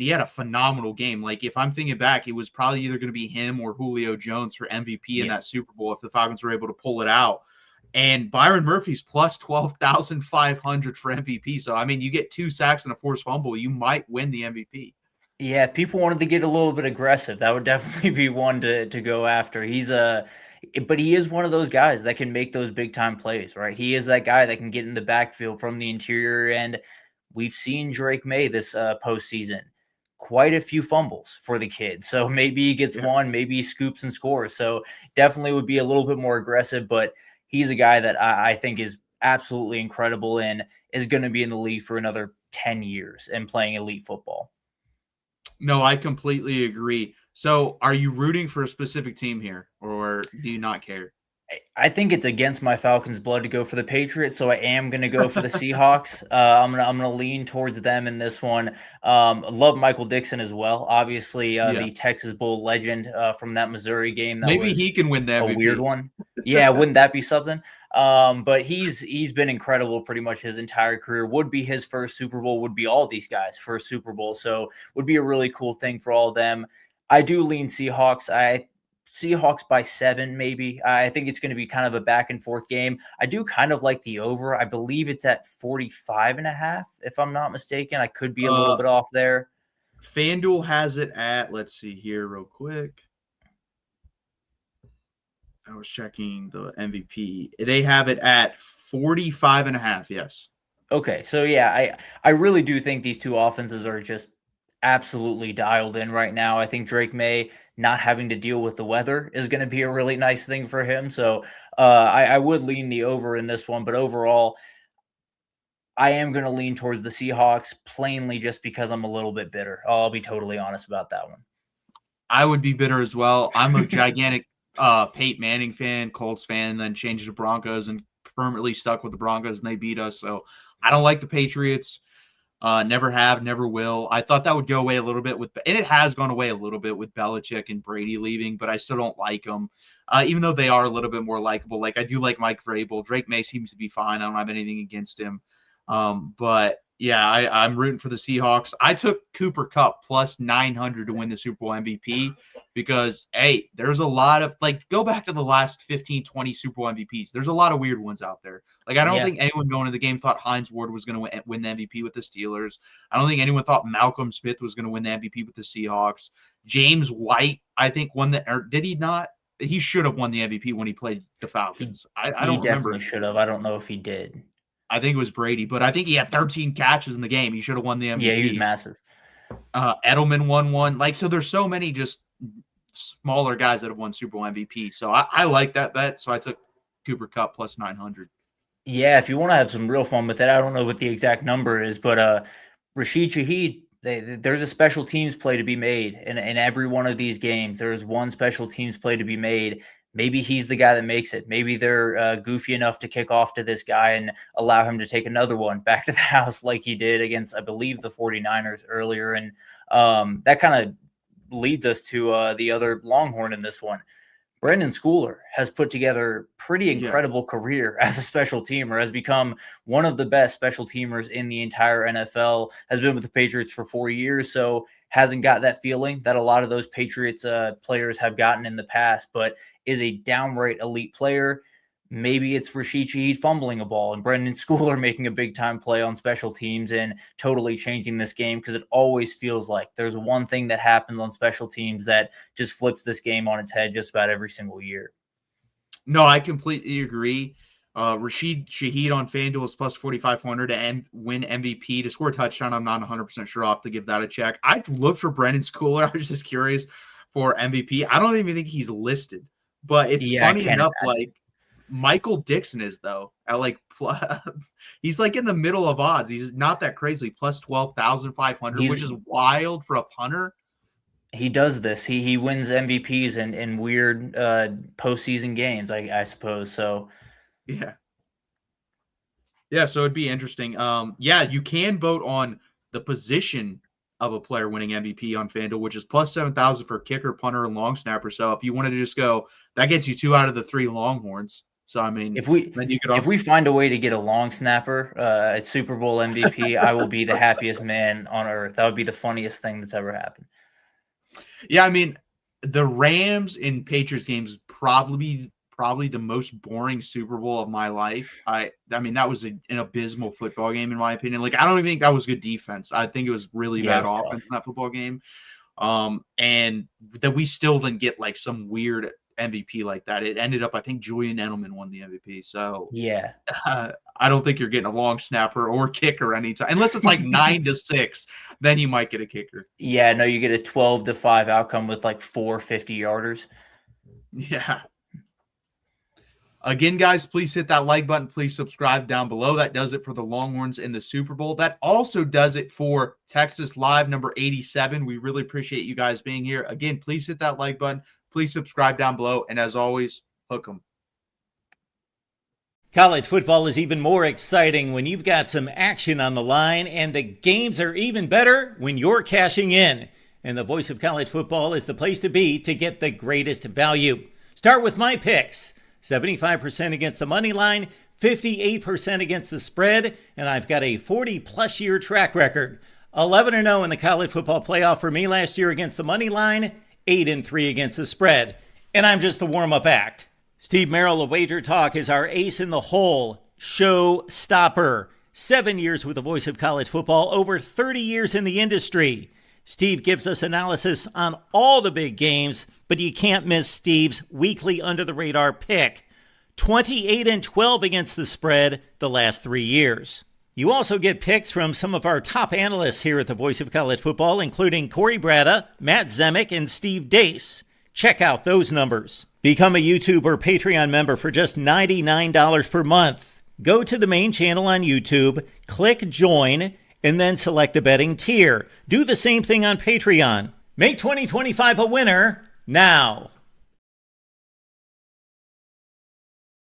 he had a phenomenal game. Like, if I'm thinking back, it was probably either going to be him or Julio Jones for MVP in that Super Bowl if the Falcons were able to pull it out. And Byron Murphy's plus 12,500 for MVP. So, I mean, you get 2 sacks and a forced fumble, you might win the MVP. Yeah, if people wanted to get a little bit aggressive, that would definitely be one to go after. But he is one of those guys that can make those big time plays, right? He is that guy that can get in the backfield from the interior, and we've seen Drake May this postseason. Quite a few fumbles for the kid. So maybe he gets one, maybe he scoops and scores. So definitely would be a little bit more aggressive, but he's a guy that I think is absolutely incredible and is going to be in the league for another 10 years and playing elite football. No, I completely agree. So are you rooting for a specific team here, or do you not care? I think it's against my Falcons' blood to go for the Patriots, so I am going to go for the Seahawks. I'm gonna lean towards them in this one. Love Michael Dixon as well. Obviously, the Texas Bowl legend from that Missouri game. That maybe he can win the MVP. A weird one. Yeah, wouldn't that be something? But he's been incredible pretty much his entire career. Would be his first Super Bowl. Would be all these guys' first Super Bowl. So would be a really cool thing for all of them. I do lean Seahawks. Seahawks by 7, maybe. I think it's going to be kind of a back and forth game. I do kind of like the over. I believe it's at 45.5, if I'm not mistaken. I could be a little bit off there. FanDuel has it at, let's see here real quick. I was checking the MVP. They have it at 45.5, yes. Okay, so yeah, I really do think these two offenses are just absolutely dialed in right now. I think Drake May not having to deal with the weather is going to be a really nice thing for him. So I would lean the over in this one, but overall, I am going to lean towards the Seahawks plainly just because I'm a little bit bitter. I'll be totally honest about that one. I would be bitter as well. I'm a gigantic Peyton Manning fan, Colts fan, then changed to Broncos and permanently stuck with the Broncos, and they beat us. So I don't like the Patriots. Never have, never will. I thought that would go away a little bit and it has gone away a little bit with Belichick and Brady leaving, but I still don't like them, even though they are a little bit more likable. Like, I do like Mike Vrabel. Drake May seems to be fine. I don't have anything against him. But yeah, I'm rooting for the Seahawks. I took Cooper Kupp plus 900 to win the Super Bowl MVP because, hey, there's a lot of, like, go back to the last 15, 20 Super Bowl MVPs. There's a lot of weird ones out there. Like, I don't think anyone going into the game thought Hines Ward was going to win the MVP with the Steelers. I don't think anyone thought Malcolm Smith was going to win the MVP with the Seahawks. James White, I think, won the – or did he not? he should have won the MVP when he played the Falcons. I He don't remember. definitely should have. I don't know if he did. I think it was Brady, but I think he had 13 catches in the game. He should have won the Yeah, he was MVP. massive. Edelman won one. Like, so there's so many just smaller guys that have won Super Bowl MVP. So I like that bet. So I took Cooper Kupp plus 900. Yeah, if you want to have some real fun with it, I don't know what the exact number is, but Rashid Shaheed, there's a special teams play to be made in every one of these games. There's one special teams play to be made. Maybe he's the guy that makes it. Maybe they're goofy enough to kick off to this guy and allow him to take another one back to the house like he did against, I believe, the 49ers earlier. And that kind of leads us to the other Longhorn in this one. Brendan Schooler has put together a pretty incredible career as a special teamer, has become one of the best special teamers in the entire NFL, has been with the Patriots for 4 years, so hasn't got that feeling that a lot of those Patriots players have gotten in the past, but is a downright elite player. Maybe it's Rashid Shaheed fumbling a ball and Brendan Schooler making a big-time play on special teams and totally changing this game, because it always feels like there's one thing that happens on special teams that just flips this game on its head just about every single year. No, I completely agree. Rashid Shaheed on FanDuel is plus 4,500 to win MVP. To score a touchdown, I'm not 100% sure. I'll have to give that a check. I looked for Brendan Schooler. I was just curious for MVP. I don't even think he's listed. But it's funny enough, like, Michael Dixon is, though, at like he's like in the middle of odds. He's not that crazy, plus 12,500, which is wild for a punter. He does this. He wins MVPs in weird postseason games, I suppose. So yeah, so it'd be interesting. Yeah, you can vote on the position of a player winning MVP on FanDuel, which is plus 7,000 for kicker, punter, and long snapper. So if you wanted to just go, that gets you 2 out of the 3 Longhorns. So, I mean, if we find a way to get a long snapper at Super Bowl MVP, I will be the happiest man on earth. That would be the funniest thing that's ever happened. Yeah, I mean, the Rams in Patriots games probably the most boring Super Bowl of my life. I mean, that was an abysmal football game in my opinion. Like, I don't even think that was good defense. I think it was really bad offense in that football game. And that we still didn't get like some weird MVP like that. It ended up, I think Julian Edelman won the MVP. So yeah, I don't think you're getting a long snapper or kicker anytime, unless it's like 9-6. Then you might get a kicker. Yeah, no, you get a 12-5 outcome with like 4 50-yarders. Yeah. Again, guys, please hit that like button. Please subscribe down below. That does it for the Longhorns in the Super Bowl. That also does it for Texas Live number 87. We really appreciate you guys being here. Again, please hit that like button. Please subscribe down below. And as always, hook 'em. College football is even more exciting when you've got some action on the line, and the games are even better when you're cashing in. And the Voice of College Football is the place to be to get the greatest value. Start with my picks. 75% against the money line, 58% against the spread, and I've got a 40-plus year track record. 11-0 in the college football playoff for me last year against the money line, 8-3 against the spread. And I'm just the warm-up act. Steve Merrill of Wager Talk is our ace in the hole, show stopper. 7 years with the Voice of College Football, over 30 years in the industry. Steve gives us analysis on all the big games, but you can't miss Steve's weekly under-the-radar pick. 28-12 against the spread the last 3 years. You also get picks from some of our top analysts here at the Voice of College Football, including Corey Bratta, Matt Zemek, and Steve Dace. Check out those numbers. Become a YouTube or Patreon member for just $99 per month. Go to the main channel on YouTube, click join, and then select the betting tier. Do the same thing on Patreon. Make 2025 a winner now.